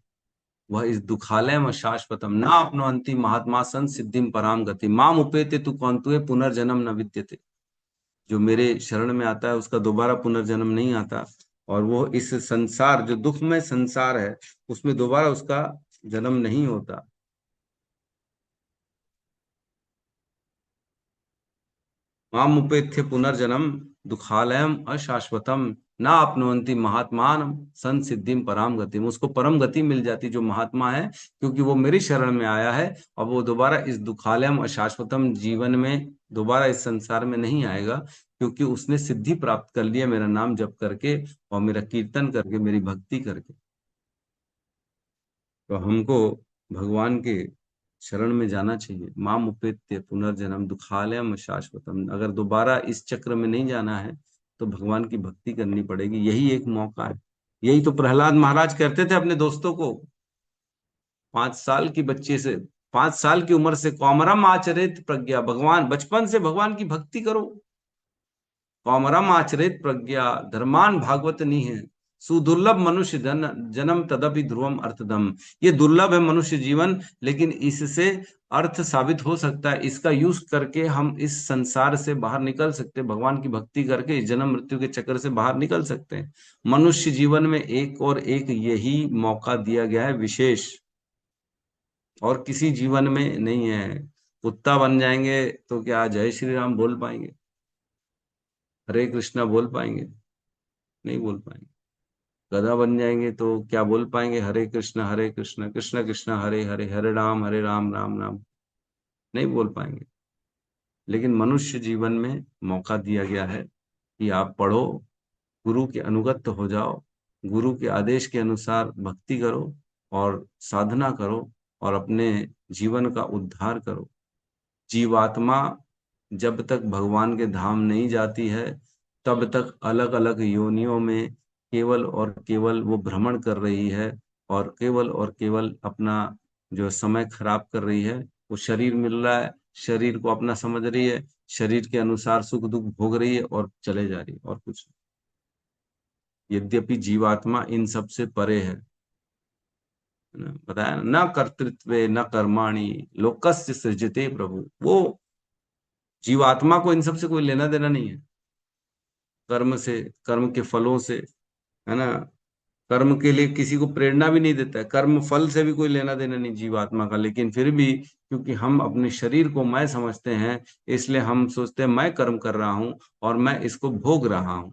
वह इस दुखालयम शाश्वतम ना अपनोति महात्मा सन सिद्धिम पराम गति माम उपेते तु कौंतुए पुनर्जन्म न विद्यते। जो मेरे शरण में आता है उसका दोबारा पुनर्जन्म नहीं आता, और वो इस संसार, जो दुखमय संसार है, उसमें दोबारा उसका जन्म नहीं होता। माम उपेत्य पुनर्जन्म दुखालयम अशाश्वतम ना अपनुवंती महात्मान सन सिद्धिम पराम गति, उसको परम गति मिल जाती जो महात्मा है, क्योंकि वो मेरी शरण में आया है। और वो दोबारा इस दुखालयम अशाश्वतम जीवन में दोबारा इस संसार में नहीं आएगा, क्योंकि उसने सिद्धि प्राप्त कर लिया मेरा नाम जप करके और मेरा कीर्तन करके, मेरी भक्ति करके। तो हमको भगवान के शरण में जाना चाहिए। माम उपेत्य पुनर्जन्म दुखालयम शाश्वतम, अगर दोबारा इस चक्र में नहीं जाना है तो भगवान की भक्ति करनी पड़ेगी, यही एक मौका है। यही तो प्रहलाद महाराज करते थे अपने दोस्तों को, 5 साल की बच्चे से, 5 साल की उम्र से, कौमरम आचरित प्रज्ञा, भगवान बचपन से भगवान की भक्ति करो। कौमरम आचरित प्रज्ञा धर्मान भागवत नहीं है, सुदुर्लभ मनुष्य जन्म तदपि ध्रुवम अर्थदम। ये दुर्लभ है मनुष्य जीवन, लेकिन इससे अर्थ साबित हो सकता है। इसका यूज करके हम इस संसार से बाहर निकल सकते हैं, भगवान की भक्ति करके इस जन्म मृत्यु के चक्कर से बाहर निकल सकते हैं। मनुष्य जीवन में एक और एक यही मौका दिया गया है विशेष, और किसी जीवन में नहीं है। कुत्ता बन जाएंगे तो क्या जय श्री राम बोल पाएंगे, हरे कृष्णा बोल पाएंगे? नहीं बोल पाएंगे। गधा बन जाएंगे तो क्या बोल पाएंगे, हरे कृष्णा कृष्ण कृष्ण हरे हरे, हरे राम राम राम? नहीं बोल पाएंगे। लेकिन मनुष्य जीवन में मौका दिया गया है कि आप पढ़ो, गुरु के अनुगत हो जाओ, गुरु के आदेश के अनुसार भक्ति करो और साधना करो और अपने जीवन का उद्धार करो। जीवात्मा जब तक भगवान के धाम नहीं जाती है, तब तक अलग अलग योनियों में केवल और केवल वो भ्रमण कर रही है, और केवल अपना जो समय खराब कर रही है। वो शरीर मिल रहा है, शरीर को अपना समझ रही है, शरीर के अनुसार सुख दुख भोग रही है और चले जा रही है, और कुछ नहीं। यद्यपि जीवात्मा इन सब से परे है ना? बताया ना, न कर्तृत्वे न कर्माणि लोकस्य सृजते प्रभु। वो जीवात्मा को इन सब से कोई लेना देना नहीं है, कर्म से, कर्म के फलों से, है ना? कर्म के लिए किसी को प्रेरणा भी नहीं देता है, कर्म फल से भी कोई लेना देना नहीं जीवात्मा का। लेकिन फिर भी क्योंकि हम अपने शरीर को मैं समझते हैं, इसलिए हम सोचते हैं मैं कर्म कर रहा हूं और मैं इसको भोग रहा हूं।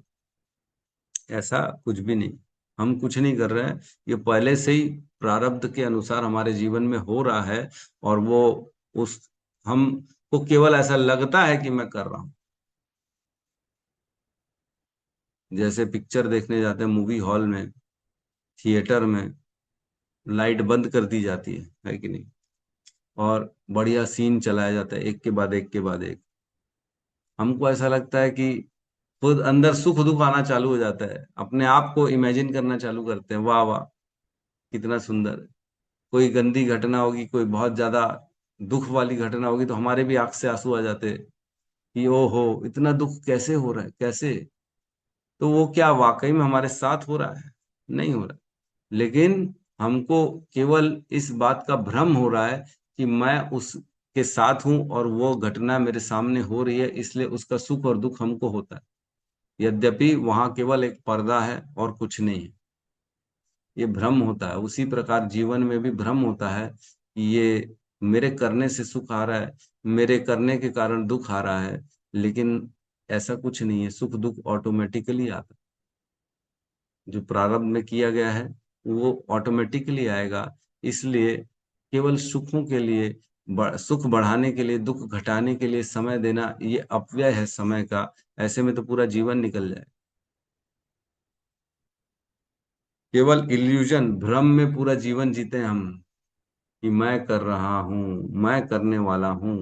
ऐसा कुछ भी नहीं। हम कुछ नहीं कर रहे हैं, ये पहले से ही प्रारब्ध के अनुसार हमारे जीवन में हो रहा है। और वो उस हमको केवल ऐसा लगता है कि मैं कर रहा हूं। जैसे पिक्चर देखने जाते हैं मूवी हॉल में, थिएटर में, लाइट बंद कर दी जाती है कि नहीं? और बढ़िया सीन चलाया जाता है एक के बाद एक के बाद एक। हमको ऐसा लगता है कि खुद अंदर सुख दुख आना चालू हो जाता है, अपने आप को इमेजिन करना चालू करते हैं, वाह वाह कितना सुंदर है। कोई गंदी घटना होगी, कोई बहुत ज्यादा दुख वाली घटना होगी, तो हमारे भी आंख से आंसू आ जाते हैं कि ओ हो, इतना दुख कैसे हो रहा है, कैसे? तो वो क्या वाकई में हमारे साथ हो रहा है? नहीं हो रहा। लेकिन हमको केवल इस बात का भ्रम हो रहा है कि मैं उसके साथ हूं और वो घटना मेरे सामने हो रही है, इसलिए उसका सुख और दुख हमको होता है। यद्यपि वहां केवल एक पर्दा है और कुछ नहीं है। ये भ्रम होता है। उसी प्रकार जीवन में भी भ्रम होता है कि ये मेरे करने से सुख आ रहा है, मेरे करने के कारण दुख आ रहा है। लेकिन ऐसा कुछ नहीं है, सुख दुख ऑटोमेटिकली आता है। जो प्रारब्ध में किया गया है वो ऑटोमेटिकली आएगा। इसलिए केवल सुखों के लिए, सुख बढ़ाने के लिए, दुख घटाने के लिए समय देना, ये अपव्यय है समय का। ऐसे में तो पूरा जीवन निकल जाए। केवल इल्यूजन, भ्रम में पूरा जीवन जीते हैं हम कि मैं कर रहा हूं, मैं करने वाला हूं।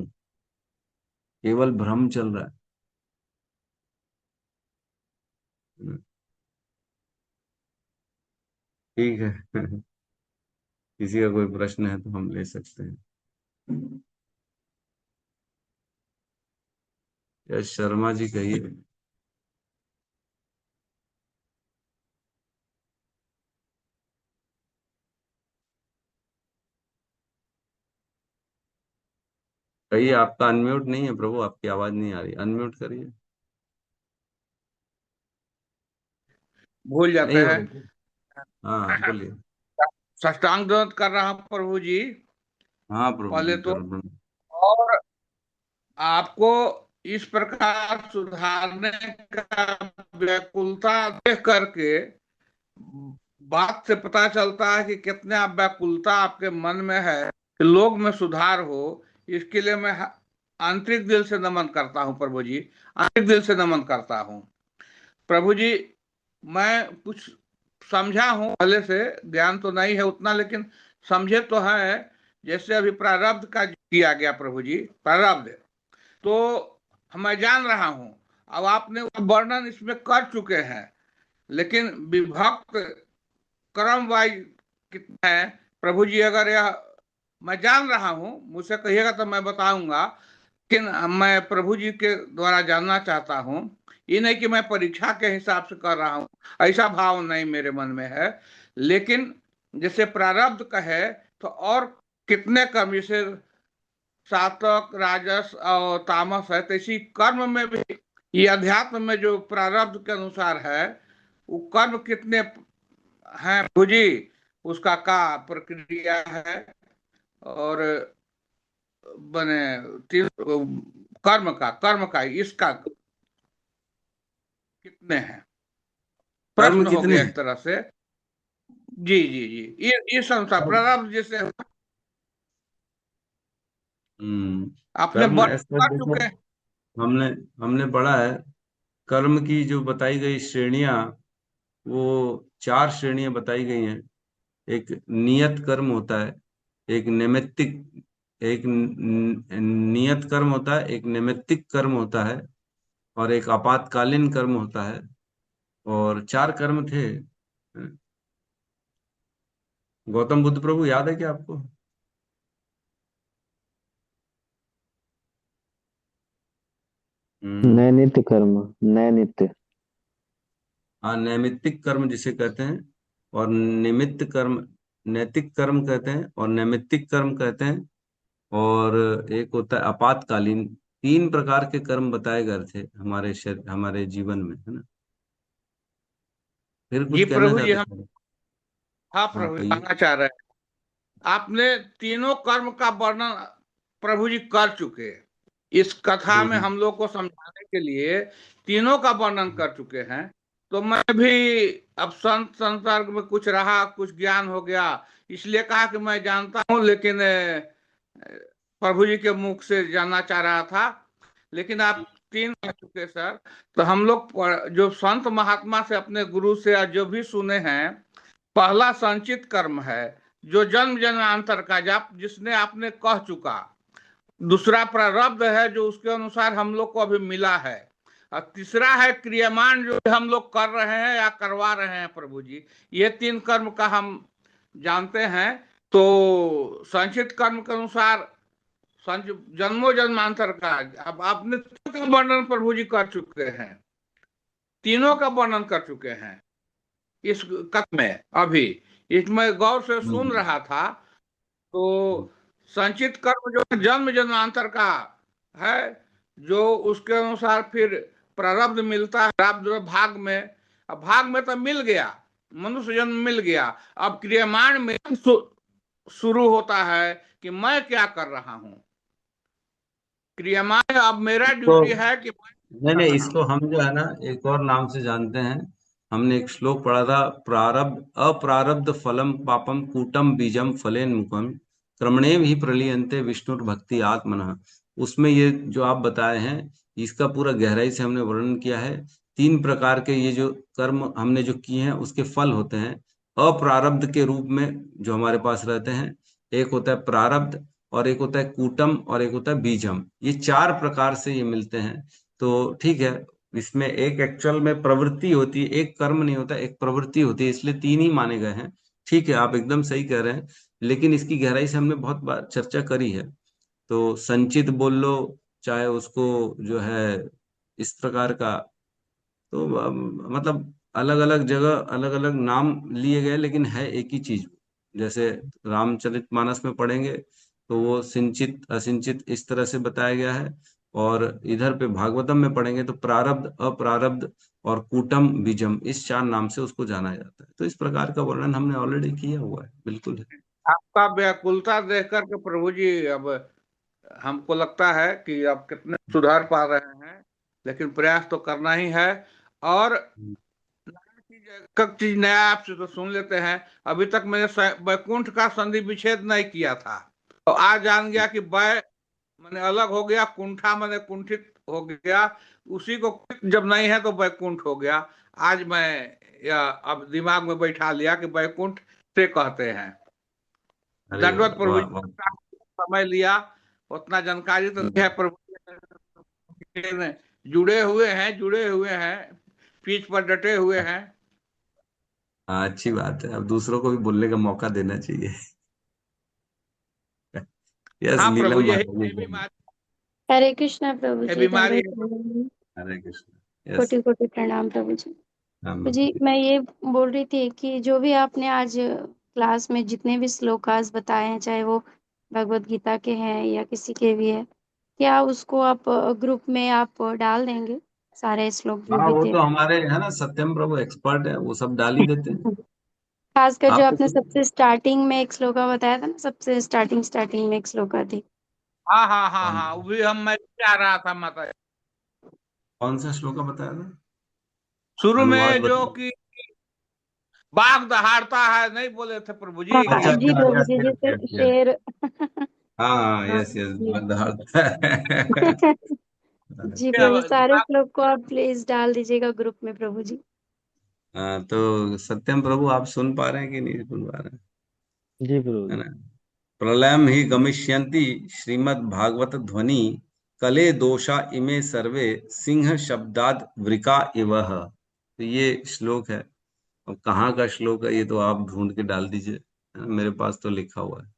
केवल भ्रम चल रहा है। ठीक है। किसी का कोई प्रश्न है तो हम ले सकते हैं। यश शर्मा जी कहिए। कहिए, आपका अनम्यूट नहीं है प्रभु, आपकी आवाज नहीं आ रही, अनम्यूट करिए। भूल जाते नहीं हो हैं। रही? हाँ बोलिए। साष्टांग दंड कर रहा हूं प्रभु जी, हाँ प्रभु पहले जी तो। कर ब्रह्म। और आपको इस प्रकार सुधारने का व्याकुलता देख करके बात से पता चलता है कि कितना व्याकुलता आपके मन में है कि लोग में सुधार हो। इसके लिए मैं आंतरिक दिल से नमन करता हूं प्रभु जी, आंतरिक दिल से नमन करता हूं प्रभु जी। मैं कुछ समझा हूं, पहले से ज्ञान तो नहीं है उतना, लेकिन समझे तो है। जैसे अभी प्रारब्ध का किया गया प्रभु जी, प्रारब्ध तो मैं जान रहा हूं। अब आपने वर्णन इसमें कर चुके हैं, लेकिन विभक्त क्रम वाइज कितना है प्रभु जी? अगर यह मैं जान रहा हूं, मुझसे कहिएगा तो मैं बताऊंगा लेकिन मैं प्रभु जी के द्वारा जानना चाहता हूँ, ये नहीं कि मैं परीक्षा के हिसाब से कर रहा हूँ, ऐसा भाव नहीं मेरे मन में है। लेकिन जैसे प्रारब्ध का है, तो और कितने कर्म, जैसे सात्विक राजस और तामस है, तो इसी कर्म में भी, ये अध्यात्म में जो प्रारब्ध के अनुसार है, वो कर्म कितने हैं प्रभु जी, उसका का प्रक्रिया है, और बने तीन कर्म का इसका कितने हैं, कर्म प्रश्न हो कितने गया हैं? एक तरह से। जी जी जी, ये संसार कर्म प्रारब्ध जैसे हम्म आपने कर्म वर्णन ऐसा कर देखो, चुके हैं। हमने हमने पढ़ा है, कर्म की जो बताई गई श्रेणियां, वो 4 श्रेणियां बताई गई हैं। एक नियत कर्म होता है, एक नैमित्तिक, एक नियत कर्म होता है, एक नैमित्तिक कर्म होता है, और एक आपातकालीन कर्म होता है। और 4 कर्म थे। गौतम बुद्ध प्रभु याद है क्या आपको? हम्म नैनित्य कर्म। नैनित्य। हाँ, नैमित्तिक कर्म जिसे कहते हैं, और निमित्त कर्म, नैतिक कर्म कहते हैं, और नैमित्तिक कर्म कहते हैं। और एक होता है आपातकालीन। 3 प्रकार के कर्म बताए गए थे हमारे शरीर, हमारे जीवन में, है ना? फिर जी कुछ कहना प्रभु जी, चाहते हम, थे? हाँ हाँ, प्रभु जी, कहिए। कहना चाह रहे हैं, आपने तीनों कर्म का वर्णन प्रभु जी कर चुके हैं। इस कथा में हम्म हम लोग को समझाने के लिए तीनों का वर्णन कर चुके हैं। तो मैं भी, अब संत संसर्ग में कुछ रहा, कुछ ज्ञान हो गया, इसलिए कहा कि मैं जानता हूँ, लेकिन प्रभु जी के मुख से जानना चाह रहा था। लेकिन आप तीन कह चुके सर। तो हम लोग जो संत महात्मा से, अपने गुरु से, या जो भी सुने हैं, पहला संचित कर्म है, जो जन्म जन्मांतर का, जिसने आपने कह चुका। दूसरा प्रारब्ध है, जो उसके अनुसार हम लोग को अभी मिला है। और तीसरा है क्रियामान, जो हम लोग कर रहे हैं या करवा रहे हैं प्रभु जी। ये 3 कर्म का हम जानते हैं। तो संचित कर्म के अनुसार जन्मों जन्मांतर का, अब आपने तीनों का वर्णन प्रभु जी कर चुके हैं, तीनों का वर्णन कर चुके हैं इस कथ में। अभी इसमें गौर से सुन हम्म रहा था, तो संचित कर्म जो है जन्म जन्मांतर का है, जो उसके अनुसार फिर प्रारब्ध मिलता है, प्रारब्ध भाग में। अब भाग में तो मिल गया, मनुष्य जन्म मिल गया। अब क्रियमाण में शुरू होता है कि मैं क्या कर रहा हूं। क्रियमाण, अब मेरा तो ड्यूटी है कि मैं नहीं कर नहीं, रहा इसको हूं। हम जो है ना एक और नाम से जानते हैं। हमने एक श्लोक पढ़ा था, प्रारब्ध अप्रारब्ध फलम पापम कूटम बीजम फलेन मुखम क्रमणेव ही प्रलीयन्ते विष्णुर भक्ति आत्मनः। उसमें ये जो आप बताए हैं, इसका पूरा गहराई से हमने वर्णन किया है। 3 प्रकार के ये जो कर्म हमने जो किए हैं, उसके फल होते हैं अप्रारब्ध के रूप में, जो हमारे पास रहते हैं। एक होता है प्रारब्ध, और एक होता है कूटम, और एक होता है बीजम। ये 4 प्रकार से ये मिलते हैं। तो ठीक है, इसमें एक एक्चुअल में प्रवृत्ति होती है, एक कर्म नहीं होता, एक प्रवृत्ति होती है, इसलिए 3 ही माने गए हैं। ठीक है, आप एकदम सही कह रहे हैं। लेकिन इसकी गहराई से हमने बहुत बार चर्चा करी है। तो संचित बोल लो, चाहे उसको जो है इस प्रकार का, तो मतलब अलग अलग जगह अलग अलग नाम लिए गए, लेकिन है एक ही चीज। जैसे रामचरितमानस में पढ़ेंगे, तो वो सिंचित असिंचित इस तरह से बताया गया है। और इधर पे भागवतम में पढ़ेंगे तो प्रारब्ध अप्रारब्ध और कूटम बीजम, इस 4 नाम से उसको जाना जाता है। तो इस प्रकार का वर्णन हमने ऑलरेडी किया हुआ है, बिल्कुल है। आपका व्याकुलता देख करके प्रभु जी, अब हमको लगता है कि आप कितने सुधार पा रहे हैं। लेकिन प्रयास तो करना ही है। और चीज नया आपसे तो सुन लेते हैं। अभी तक मैंने वैकुंठ का संधि विच्छेद नहीं किया था, तो आज जान गया कि वै मैंने अलग हो गया, कुंठा मैंने कुंठित हो गया। उसी को जब नहीं है तो वैकुंठ हो गया। आज मैं अब दिमाग में बैठा लिया कि वैकुंठ से कहते हैं। अरे दंडवत प्रभु वाह जी, वाह। समय लिया, उतना जानकारी तो है प्रभु जी ने। जुड़े हुए हैं, जुड़े हुए हैं, पीठ पर डटे हुए हैं। हाँ, अच्छी बात है, अब दूसरों को भी बोलने का मौका देना चाहिए। यस, हाँ प्रभु नीलम जी, यही माता जी यही बोलिए। बीमारी हरे कृष्णा प्रभु ये जी, बीमारी दंडवत है। प्रणाम। हरे कृष्ण। यस। कोटि कोटि प्रणाम प्रभु जी। हाँ तो जी माता जी। मैं ये बोल रही थी कि जो भी आपने आज क्लास में जितने भी श्लोकास बताए हैं, चाहे वो भगवत गीता के हैं या किसी के भी है, क्या उसको आप ग्रुप में आप डाल देंगे, सारे श्लोक जो हाँ भी वो थे? तो हमारे है ना, सत्यम प्रभु एक्सपर्ट है, वो सब डाल ही देते हैं। खासकर जो आपको आपने सबसे स्टार्टिंग में एक श्लोका बताया था ना, सबसे स्टार्टिंग में एक श्लोका थी। हाँ हाँ हाँ कौन हाँ, वो भी मैं भी आ रहा था माता जी। कौन सा श्लोक बताया था? शुरू अनुवाद में जो बताओ। कि बाघ दहाड़ता है, नहीं बोले थे प्रभु जी हाँ कि अच्छा जी अच्छा, प्रभु यस जी, यस जैसे यस यस। शेर। हाँ हाँ यस यस, जी। जी प्रभु, सारे बाघ। श्लोक को आप प्लीज डाल दीजिएगा ग्रुप में प्रभु जी। हाँ तो सत्यम प्रभु आप सुन पा रहे हैं कि नहीं सुन पा रहे हैं? जी प्रभु है जी। ना? प्रलयम ही गमिष्यन्ति श्रीमद् भागवत ध्वनि कले दोषा इमे सर्वे सिंह शब्दाद वृका इवह। तो ये श्लोक है। अब कहाँ का श्लोक है ये तो आप ढूंढ के डाल दीजिए, है ना? मेरे पास तो लिखा हुआ है।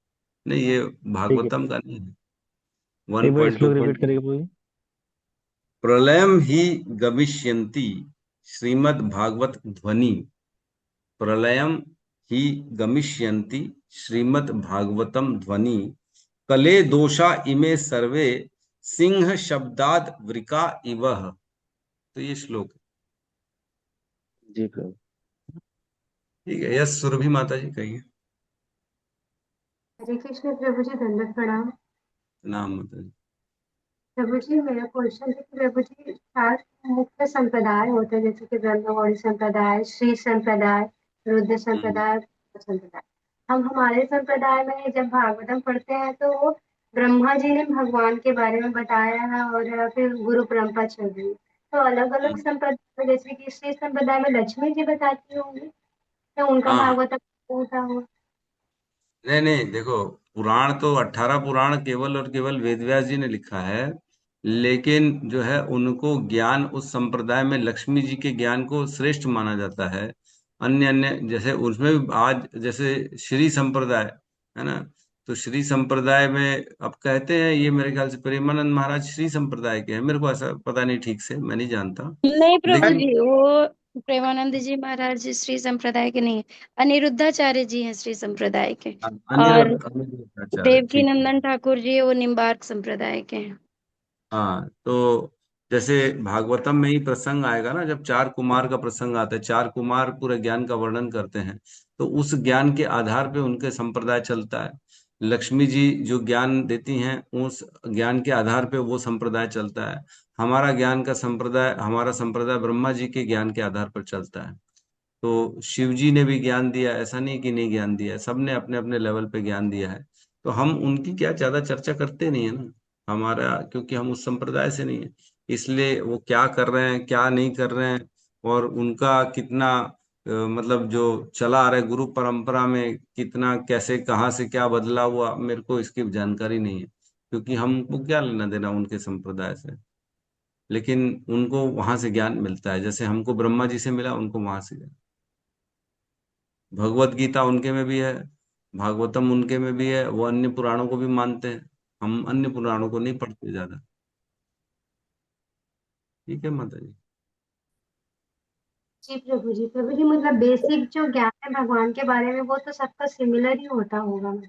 नहीं ये ठीक है, भागवतम का नहीं है। एक बार 1.2 श्लोक रिपीट 2। करेगा प्रभु जी। प्रलयम ही गमिष्यन्ति श्रीमद् भागवत ध्वनि। प्रलयम ही गमिष्यन्ति श्रीमद् भागवतम ध्वनि कले दोषा इमे सर्वे सिंह शब्दाद वृका इवह। तो ये श्लोक है। जी प्रभु। ठीक है, यस सुरभि माता जी कहिए। हरे कृष्ण प्रभु जी, दंडवत प्रणाम। नाम माता जी। प्रभु जी मेरा क्वेश्चन है कि प्रभु जी, चार मुख्य संप्रदाय होते हैं जैसे कि ब्रह्मवाणी संप्रदाय, श्री संप्रदाय, रुद्र हम्म। संप्रदाय, संप्रदाय। हम हमारे संप्रदाय में जब भागवतम पढ़ते हैं तो वो ब्रह्मा जी ने भगवान के बारे में बताया है और फिर गुरु परंपरा चल रही है। तो अलग अलग हम्म। संप्रदाय में जैसे कि श्री संप्रदाय में लक्ष्मी जी बताती होंगी, तो उनका हाँ भागवतम होता होगा। नहीं नहीं, देखो पुराण तो 18 पुराण केवल और केवल वेदव्यास जी ने लिखा है। लेकिन जो है उनको ज्ञान उस संप्रदाय में लक्ष्मी जी के ज्ञान को श्रेष्ठ माना जाता है। अन्य अन्य जैसे उसमें भी आज जैसे श्री संप्रदाय है ना, तो श्री संप्रदाय में अब कहते हैं, ये मेरे ख्याल से प्रेमानंद महाराज श्री संप्रदाय के हैं, मेरे को ऐसा पता नहीं ठीक से, मैं नहीं जानता। नहीं प्रभु लेकिन जी, वो प्रेमानंद जी महाराज श्री संप्रदाय के नहीं है, अनिरुद्धाचार्य जी हैं श्री संप्रदाय के। और अनिरुद्ध अनिरुद्ध आचार्य, देवकी ठीक है। नंदन ठाकुर जी वो निम्बार्क संप्रदाय के हैं। हाँ तो जैसे भागवतम में ही प्रसंग आएगा ना, जब चार कुमार का प्रसंग आता है, चार कुमार पूरे ज्ञान का वर्णन करते हैं, तो उस ज्ञान के आधार पे उनके संप्रदाय चलता है। लक्ष्मी जी जो ज्ञान देती हैं उस ज्ञान के आधार पे वो संप्रदाय चलता है। हमारा संप्रदाय ब्रह्मा जी के ज्ञान के आधार पर चलता है। तो शिव जी ने भी ज्ञान दिया, ऐसा नहीं कि नहीं ज्ञान दिया है, सबने अपने अपने लेवल पे ज्ञान दिया है। तो हम उनकी क्या ज्यादा चर्चा करते नहीं है ना, हमारा क्योंकि हम उस संप्रदाय से नहीं है, इसलिए वो क्या कर रहे हैं क्या नहीं कर रहे हैं और उनका कितना मतलब जो चला आ रहा है गुरु परंपरा में कितना कैसे कहाँ से क्या बदला हुआ, मेरे को इसकी जानकारी नहीं है, क्योंकि हमको क्या लेना देना उनके संप्रदाय से। लेकिन उनको वहां से ज्ञान मिलता है, जैसे हमको ब्रह्मा जी से मिला उनको वहां से। भगवत गीता उनके में भी है, भागवतम उनके में भी है, वो अन्य पुराणों को भी मानते हैं। हम अन्य पुराणों को नहीं पढ़ते ज्यादा। ठीक है माता जी। जी प्रभु जी, प्रभु जी मतलब बेसिक जो ज्ञान है भगवान के बारे में वो तो सबका सिमिलर ही होता होगा ना।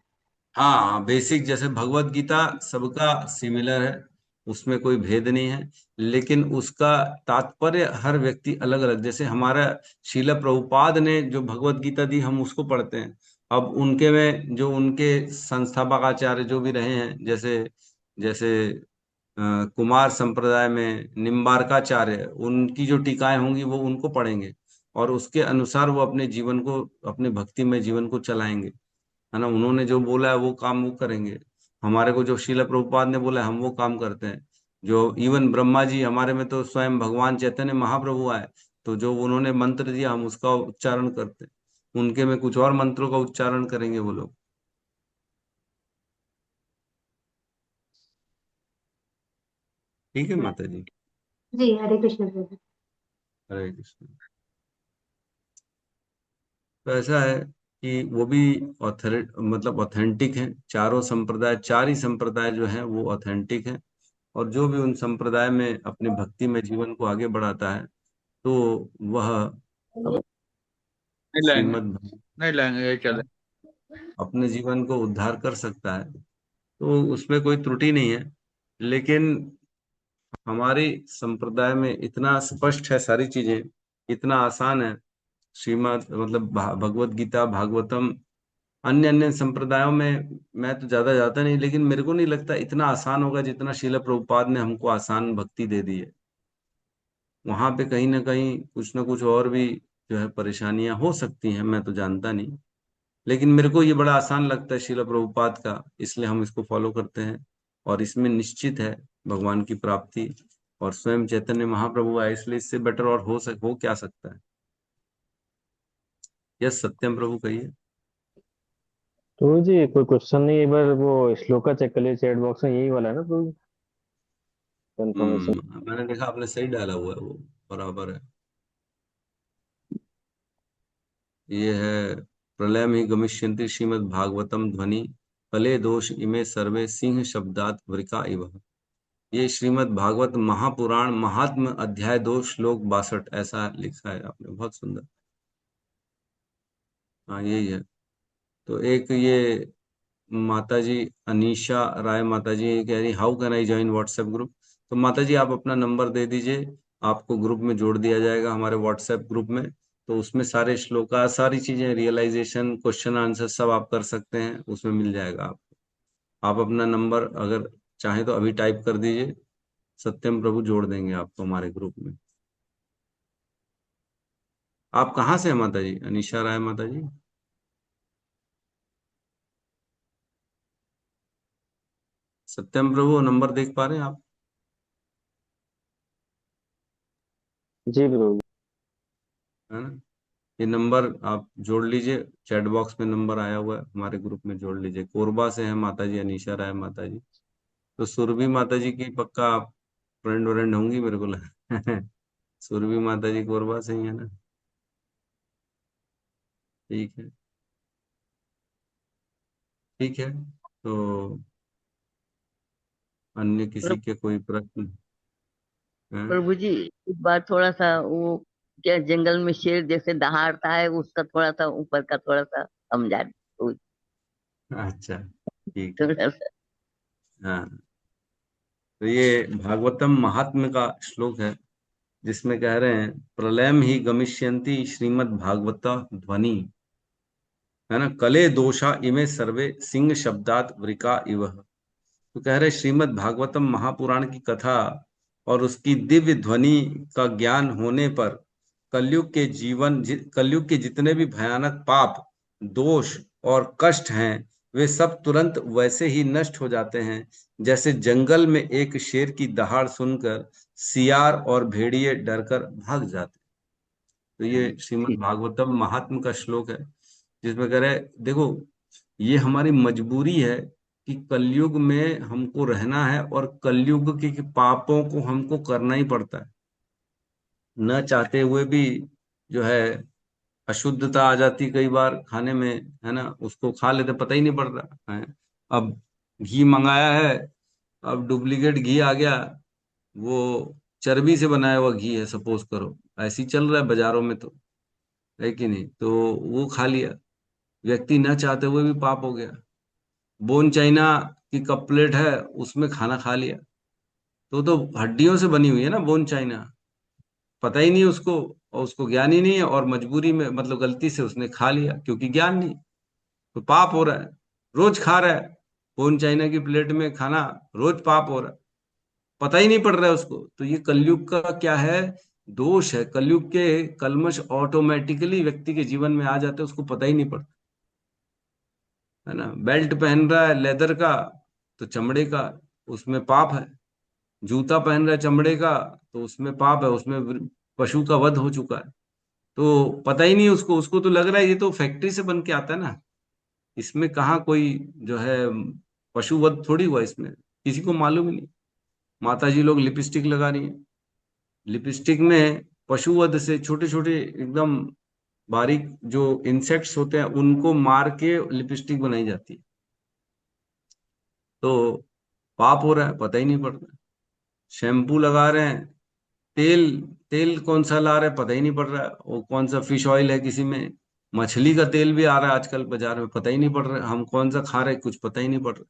हाँ बेसिक जैसे भगवत गीता सबका सिमिलर है, उसमें कोई भेद नहीं है। लेकिन उसका तात्पर्य हर व्यक्ति अलग अलग, जैसे हमारा शीला प्रभुपाद ने जो भगवत गीता दी हम उसको पढ़ते हैं। अब उनके में जो उनके संस्थापक आचार्य जो भी रहे हैं, जैसे जैसे कुमार संप्रदाय में निम्बारकाचार्य, उनकी जो टीकाएं होंगी वो उनको पढ़ेंगे और उसके अनुसार वो अपने जीवन को, अपने भक्ति में जीवन को चलाएंगे, है ना। उन्होंने जो बोला है वो काम वो करेंगे। हमारे को जो शीला प्रभुपाद ने बोला है हम वो काम करते हैं। जो इवन ब्रह्मा जी, हमारे में तो स्वयं भगवान चैतन्य महाप्रभु आए, तो जो उन्होंने मंत्र दिया हम उसका उच्चारण करते हैं, उनके में कुछ और मंत्रों का उच्चारण करेंगे वो लोग। ठीक है माता जी। जी हरे कृष्ण प्रभु। हरे कृष्ण। तो ऐसा है कि वो भी ऑथर मतलब ऑथेंटिक है, चारों संप्रदाय, चार ही संप्रदाय जो है वो ऑथेंटिक है। और जो भी उन संप्रदाय में अपने भक्ति में जीवन को आगे बढ़ाता है, तो वह नहीं लेंगे, श्रीमद् नहीं लेंगे, ये चले। अपने जीवन को उद्धार कर सकता है, तो उसमें कोई त्रुटि नहीं है। लेकिन हमारी संप्रदाय में इतना स्पष्ट है सारी चीजें, इतना आसान है। श्रीमद् मतलब भगवत गीता, भागवतम, अन्य अन्य संप्रदायों में मैं तो ज्यादा जाता नहीं, लेकिन मेरे को नहीं लगता इतना आसान होगा जितना श्रील प्रभुपाद ने हमको आसान भक्ति दे दी है। वहां पे कहीं ना कहीं कुछ ना कुछ और भी जो है परेशानियां हो सकती हैं, मैं तो जानता नहीं। लेकिन मेरे को ये बड़ा आसान लगता है श्रील प्रभुपाद का, इसलिए हम इसको फॉलो करते हैं। और इसमें निश्चित है भगवान की प्राप्ति। और स्वयं चैतन्य महाप्रभु आए, इसलिए इससे बेटर और हो क्या सकता है। यस सत्यम प्रभु कहिए। तो जी कोई क्वेश्चन नहीं, एक बार वो श्लोका चेक कर लीजिए चैट बॉक्स में, यही वाला है ना तो कंफर्मेशन। मैंने देखा आपने सही डाला हुआ है, वो बराबर है। ये है, प्रलयम ही गमिष्यन्ति श्रीमद् भागवतम ध्वनि कले दोष इमे सर्वे सिंह शब्दात वृका इव। ये श्रीमद् भागवत महापुराण महात्म अध्याय 2 श्लोक 62 ऐसा लिखा है आपने, बहुत सुंदर। हाँ यही है। तो एक ये माता जी अनीशा राय माता जी ये कह रही, how can I join WhatsApp group. तो माता जी आप अपना नंबर दे दीजिए, आपको ग्रुप में जोड़ दिया जाएगा, हमारे व्हाट्सएप ग्रुप में। तो उसमें सारे श्लोका, सारी चीजें, रियलाइजेशन, क्वेश्चन आंसर सब आप कर सकते हैं, उसमें मिल जाएगा आपको। आप अपना नंबर अगर चाहें तो अभी टाइप कर दीजिए, सत्यम प्रभु जोड़ देंगे आपको हमारे ग्रुप में। आप कहाँ से हैं माता जी, अनीशा राय माता जी? सत्यम प्रभु नंबर देख पा रहे हैं आप? जी ब्रो। है ना? ये नंबर आप जोड़ लीजिए, चैट बॉक्स में नंबर आया हुआ है, हमारे ग्रुप में जोड़ लीजिए। कोरबा से है माता जी अनीशा राय माता जी। तो सुरभि माता जी की पक्का आप फ्रेंड व्रेंड होंगी मेरे को लगा। सुरभि माता जी कोरबा से ही है ना? ठीक है, ठीक है। तो अन्य किसी पर- के कोई प्रश्न है? प्रभु जी, इस बार थोड़ा सा वो क्या जंगल में शेर जैसे दहाड़ता है, उसका थोड़ा सा ऊपर का थोड़ा सा समझा दो, अच्छा, ठीक है। थोड़ा सा। हाँ, तो ये भागवतम महात्म्य का श्लोक है, जिसमें कह रहे हैं, प्रलयम ही गमिष्यन्ति श्रीमद् भागवत ध्वनि, है ना, कले दोषा इमे सर्वे सिंह शब्दात वृका इव। तो कह रहे श्रीमद् भागवतम महापुराण की कथा और उसकी दिव्य ध्वनि का ज्ञान होने पर कलयुग के जितने भी भयानक पाप, दोष और कष्ट हैं, वे सब तुरंत वैसे ही नष्ट हो जाते हैं जैसे जंगल में एक शेर की दहाड़ सुनकर सियार और भेड़िए डरकर भाग जाते। तो ये श्रीमद् भागवतम महात्म का श्लोक है, जिसमें कह रहे देखो, ये हमारी मजबूरी है कि कलयुग में हमको रहना है, और कलयुग के पापों को हमको करना ही पड़ता है, न चाहते हुए भी। जो है अशुद्धता आ जाती कई बार खाने में, है ना, उसको खा लेते, पता ही नहीं पड़ रहा है। अब घी मंगाया है, अब डुप्लीकेट घी आ गया, वो चर्बी से बनाया हुआ घी है सपोज करो, ऐसे ही चल रहा है बाजारों में, तो है कि नहीं, तो वो खा लिया, व्यक्ति न चाहते हुए भी पाप हो गया। बोन चाइना की कप प्लेट है, उसमें खाना खा लिया, तो हड्डियों से बनी हुई है ना बोन चाइना, पता ही नहीं उसको, और उसको ज्ञान ही नहीं है, और मजबूरी में मतलब गलती से उसने खा लिया क्योंकि ज्ञान नहीं, तो पाप हो रहा है। रोज खा रहा है बोन चाइना की प्लेट में खाना, रोज पाप हो रहा है, पता ही नहीं पड़ रहा है उसको। तो ये कलयुग का क्या है, दोष है। कलयुग के कलमश ऑटोमेटिकली व्यक्ति के जीवन में आ जाते हैं, उसको पता ही नहीं पड़ता, है ना। बेल्ट पहन रहा है लेदर का, तो चमड़े का, उसमें पाप है। जूता पहन रहा है चमड़े का, तो उसमें पाप है, उसमें पशु का वध हो चुका है। तो पता ही नहीं उसको, उसको तो लग रहा है ये तो फैक्ट्री से बन के आता है ना, इसमें कहाँ कोई जो है पशु वध थोड़ी हुआ इसमें, किसी को मालूम ही नहीं। माता जी लोग लिपस्टिक लगा रही हैं, लिपस्टिक में पशु वध से छोटे छोटे एकदम बारीक जो इंसेक्ट्स होते हैं उनको मार के लिपस्टिक बनाई जाती है। तो पाप हो रहा है, पता ही नहीं पड़ रहा है। शैम्पू लगा रहे हैं, तेल तेल कौन सा ला रहे हैं पता ही नहीं पड़ रहा है, वो कौन सा फिश ऑयल है, किसी में मछली का तेल भी आ रहा है आजकल बाजार में, पता ही नहीं पड़ रहा है हम कौन सा खा रहे हैं, कुछ पता ही नहीं पड़ रहा।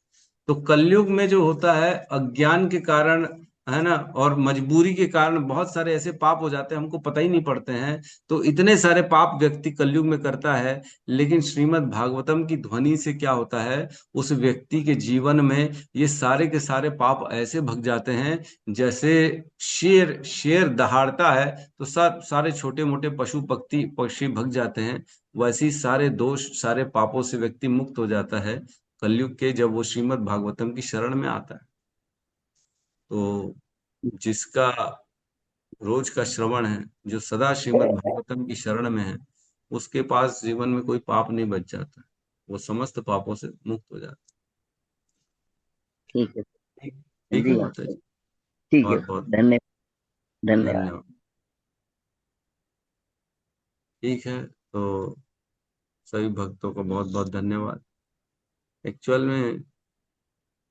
तो कलयुग में जो होता है अज्ञान के कारण, है ना, और मजबूरी के कारण बहुत सारे ऐसे पाप हो जाते हैं हमको पता ही नहीं पड़ते हैं। तो इतने सारे पाप व्यक्ति कलयुग में करता है, लेकिन श्रीमद् भागवतम की ध्वनि से क्या होता है, उस व्यक्ति के जीवन में ये सारे के सारे पाप ऐसे भग जाते हैं, जैसे शेर शेर दहाड़ता है तो सब सारे छोटे मोटे पशु पक्षी पक्षी भग जाते हैं, वैसे ही सारे दोष सारे पापों से व्यक्ति मुक्त हो जाता है कलयुग के, जब वो श्रीमद् भागवतम की शरण में आता है। तो जिसका रोज का श्रवण है, जो सदा श्रीमद् भागवतम की शरण में है, उसके पास जीवन में कोई पाप नहीं बच जाता, वो समस्त पापों से मुक्त हो जाता ठीक है। है। ठीक है जी माता जी, ठीक है। बहुत बहुत धन्यवाद। धन्यवाद। धन्यवाद। ठीक है, तो सभी भक्तों को बहुत बहुत धन्यवाद। एक्चुअल में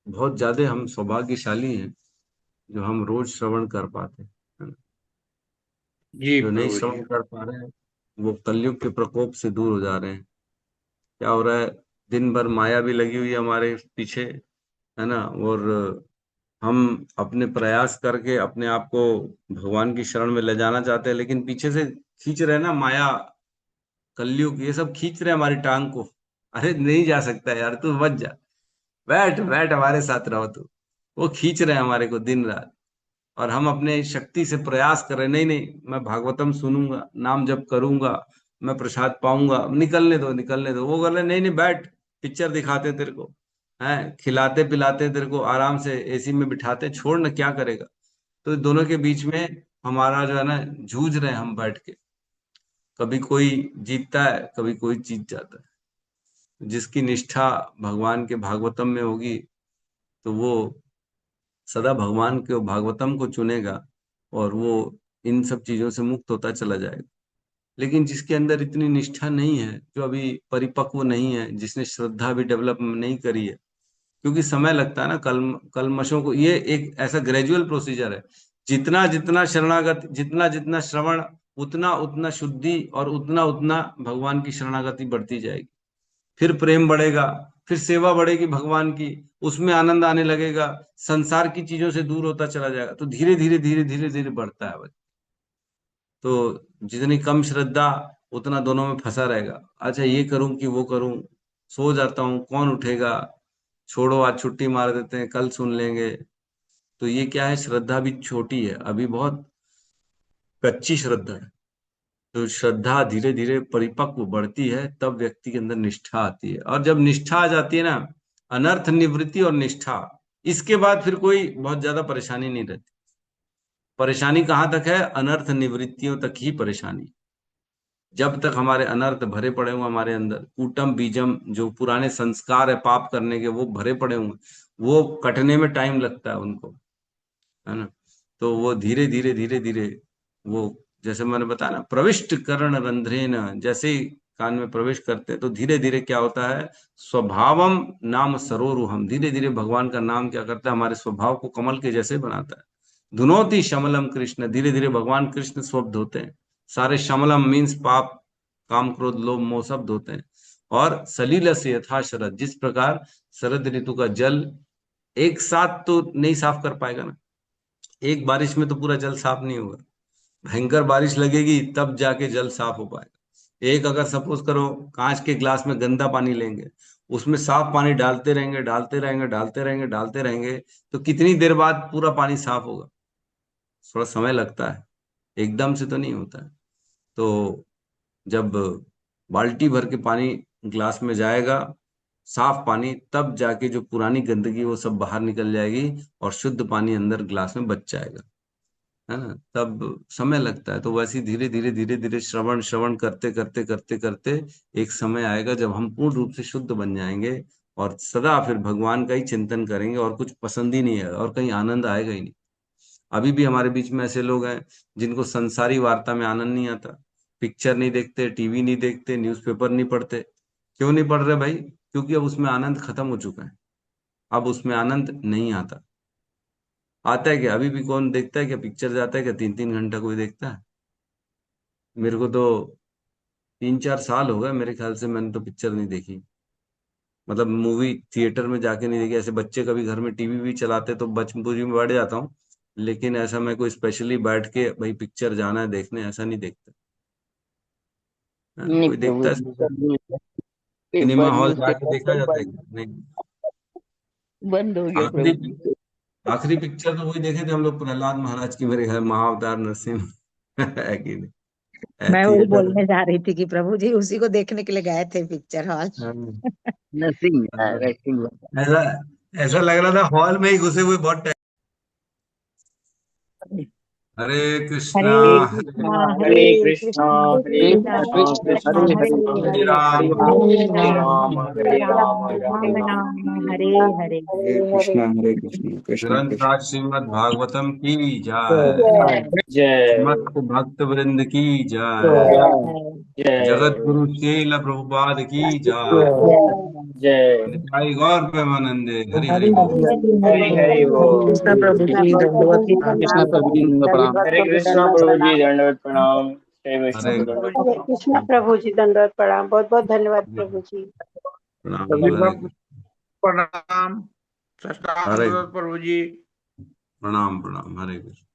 बहुत ज्यादा हम सौभाग्यशाली हैं जो हम रोज श्रवण कर पाते हैं, है ना? जी जो नहीं प्रभु जी। श्रवण कर पा रहे हैं वो कलयुग के प्रकोप से दूर हो जा रहे हैं। क्या हो रहा है, दिन भर माया भी लगी हुई है हमारे पीछे, है ना, और हम अपने प्रयास करके अपने आप को भगवान की शरण में ले जाना चाहते हैं, लेकिन पीछे से खींच रहे हैं ना माया, कलयुग, ये सब खींच रहे हैं हमारी टांग को। अरे नहीं जा सकता यार, तू मत जा, बैठ बैठ हमारे साथ रहो तू। वो खींच रहे हैं हमारे को दिन रात, और हम अपने शक्ति से प्रयास कर रहे हैं, नहीं नहीं मैं भागवतम सुनूंगा, नाम जप करूंगा, मैं प्रसाद पाऊंगा, निकलने दो निकलने दो। वो कर रहे नहीं नहीं बैठ, पिक्चर दिखाते तेरे को, हैं खिलाते पिलाते तेरे को आराम से एसी में बिठाते, छोड़ ना क्या करेगा। तो दोनों के बीच में हमारा जो है ना, जूझ रहे हैं हम बैठ के, कभी कोई जीतता है कभी कोई जीत जाता है। जिसकी निष्ठा भगवान के भागवतम में होगी, तो वो सदा भगवान के भागवतम को चुनेगा, और वो इन सब चीजों से मुक्त होता चला जाएगा। लेकिन जिसके अंदर इतनी निष्ठा नहीं है, जो अभी परिपक्व नहीं है, जिसने श्रद्धा भी डेवलप नहीं करी है, क्योंकि समय लगता है ना कलमशों को, ये एक ऐसा ग्रेजुअल प्रोसीजर है। जितना जितना शरणागति, जितना जितना श्रवण, उतना उतना शुद्धि, और उतना उतना भगवान की शरणागति बढ़ती जाएगी। फिर प्रेम बढ़ेगा, फिर सेवा बढ़ेगी भगवान की, उसमें आनंद आने लगेगा, संसार की चीजों से दूर होता चला जाएगा। तो धीरे धीरे धीरे धीरे धीरे बढ़ता है। तो जितनी कम श्रद्धा, उतना दोनों में फंसा रहेगा। अच्छा ये करूं कि वो करूं, सो जाता हूं, कौन उठेगा, छोड़ो आज छुट्टी मार देते हैं, कल सुन लेंगे। तो ये क्या है, श्रद्धा भी छोटी है, अभी बहुत कच्ची श्रद्धा है। तो श्रद्धा धीरे धीरे परिपक्व बढ़ती है, तब व्यक्ति के अंदर निष्ठा आती है, और जब निष्ठा आ जाती है ना, अनर्थ निवृत्ति और निष्ठा, इसके बाद फिर कोई बहुत ज्यादा परेशानी नहीं रहती। परेशानी कहाँ तक है, अनर्थ निवृत्तियों तक ही परेशानी। जब तक हमारे अनर्थ भरे पड़े हुए हमारे अंदर, कूटम बीजम जो पुराने संस्कार है पाप करने के, वो भरे पड़े हुए, वो कटने में टाइम लगता है उनको, है ना। तो वो धीरे धीरे धीरे धीरे वो, जैसे मैंने बताया ना, प्रविष्ट कर्ण रंध्रेन, जैसे ही कान में प्रवेश करते हैं तो धीरे धीरे क्या होता है, स्वभावम नाम सरोरुहम, धीरे धीरे भगवान का नाम क्या करता है, हमारे स्वभाव को कमल के जैसे बनाता है। धुनोति शमलम कृष्ण, धीरे धीरे भगवान कृष्ण स्वब्द होते हैं। सारे शमलम मीन्स पाप, काम क्रोध लोभ मोह सब धोते हैं। और सलील से यथा शरद, जिस प्रकार शरद ऋतु का जल एक साथ तो नहीं साफ कर पाएगा ना, एक बारिश में तो पूरा जल साफ नहीं होगा, भयंकर बारिश लगेगी तब जाके जल साफ हो पाएगा। एक अगर सपोज करो कांच के ग्लास में गंदा पानी लेंगे, उसमें साफ पानी डालते रहेंगे डालते रहेंगे डालते रहेंगे डालते रहेंगे, तो कितनी देर बाद पूरा पानी साफ होगा, थोड़ा समय लगता है, एकदम से तो नहीं होता है। तो जब बाल्टी भर के पानी ग्लास में जाएगा, साफ पानी, तब जाके जो पुरानी गंदगी वो सब बाहर निकल जाएगी, और शुद्ध पानी अंदर ग्लास में बच जाएगा, है ना। तब समय लगता है। तो वैसे ही धीरे धीरे धीरे धीरे श्रवण श्रवण करते करते करते करते एक समय आएगा जब हम पूर्ण रूप से शुद्ध बन जाएंगे, और सदा फिर भगवान का ही चिंतन करेंगे, और कुछ पसंद ही नहीं आएगा, और कहीं आनंद आएगा ही नहीं। अभी भी हमारे बीच में ऐसे लोग हैं जिनको संसारी वार्ता में आनंद नहीं आता, पिक्चर नहीं देखते, टीवी नहीं देखते, न्यूज़पेपर नहीं पढ़ते। क्यों नहीं पढ़ रहे भाई, क्योंकि अब उसमें आनंद खत्म हो चुका है, अब उसमें आनंद नहीं आता। आता है क्या? अभी भी कौन देखता है क्या? पिक्चर जाता है क्या? 3-3 घंटा कोई देखता है? मेरे को तो 3-4 साल हो गए मेरे ख्याल से, मैंने तो पिक्चर नहीं देखी। मतलब मूवी थिएटर में जाके नहीं देखी। ऐसे बच्चे कभी घर में टीवी भी चलाते तो बचपुरी में बैठ जाता हूँ, लेकिन ऐसा मैं कोई स्पेशली बैठ के भाई पिक्चर जाना है देखने, ऐसा नहीं देखता। हाँ, नहीं कोई प्रभु देखता है? जी, सब सिनेमा पेपर हॉल न्यूज जाके पेपर देखा सब जाता है बंद क्या? नहीं। बंद हो गया आखिरी प्रभु जी। आखिरी पिक्चर तो वही देखे थे हम लोग, प्रहलाद महाराज की, मेरे घर महाअवतार नरसिंह। है कि नहीं? मैं वही थिएटर। बोलने जा रही थी कि प्रभु जी उसी को देखने के लिए गए थे पिक्चर हॉल। नरसिंह नरसिंह। ऐसा ऐसा लग रहा था हॉल में ही घुसे हुए बहुत टाइम। हरे कृष्णा हरे हरे कृष्णा हरे हरे कृष्णा कृष्णा हरे कृष्णा कृष्णा कृष्णा कृष्ण हरे कृष्ण हरे हरे राम हरे हरे राम हरे हरे राम राम राम राम राम राम हरे हरे। हरे कृष्ण कृष्ण कृष्ण। ग्रंथराज श्रीमद् भागवतम की जय। जय जय समस्त भक्त वृंद की जय। जय जगत जय गुरु श्रील प्रभुपाद की जय। जय। जय। निताई गौर प्रेमानंदे हरि हरि हरि बोल। हरि हरि हरि बोल। हरि हरे बोल। कृष्णा प्रभु जी दंडवत कृष्ण प्रभु जी दंडवत प्रणाम। हरे कृष्णा प्रभु जी दंडवत प्रणाम। जय हरे वैष्णव दंडवत हरे प्रणाम। कृष्णा प्रभु जी दंडवत प्रणाम। बहुत बहुत धन्यवाद प्रभु जी। प्रणाम हरे कृष्ण। प्रणाम। हरे शतानंद प्रभु जी। प्रणाम प्रणाम हरे कृष्ण।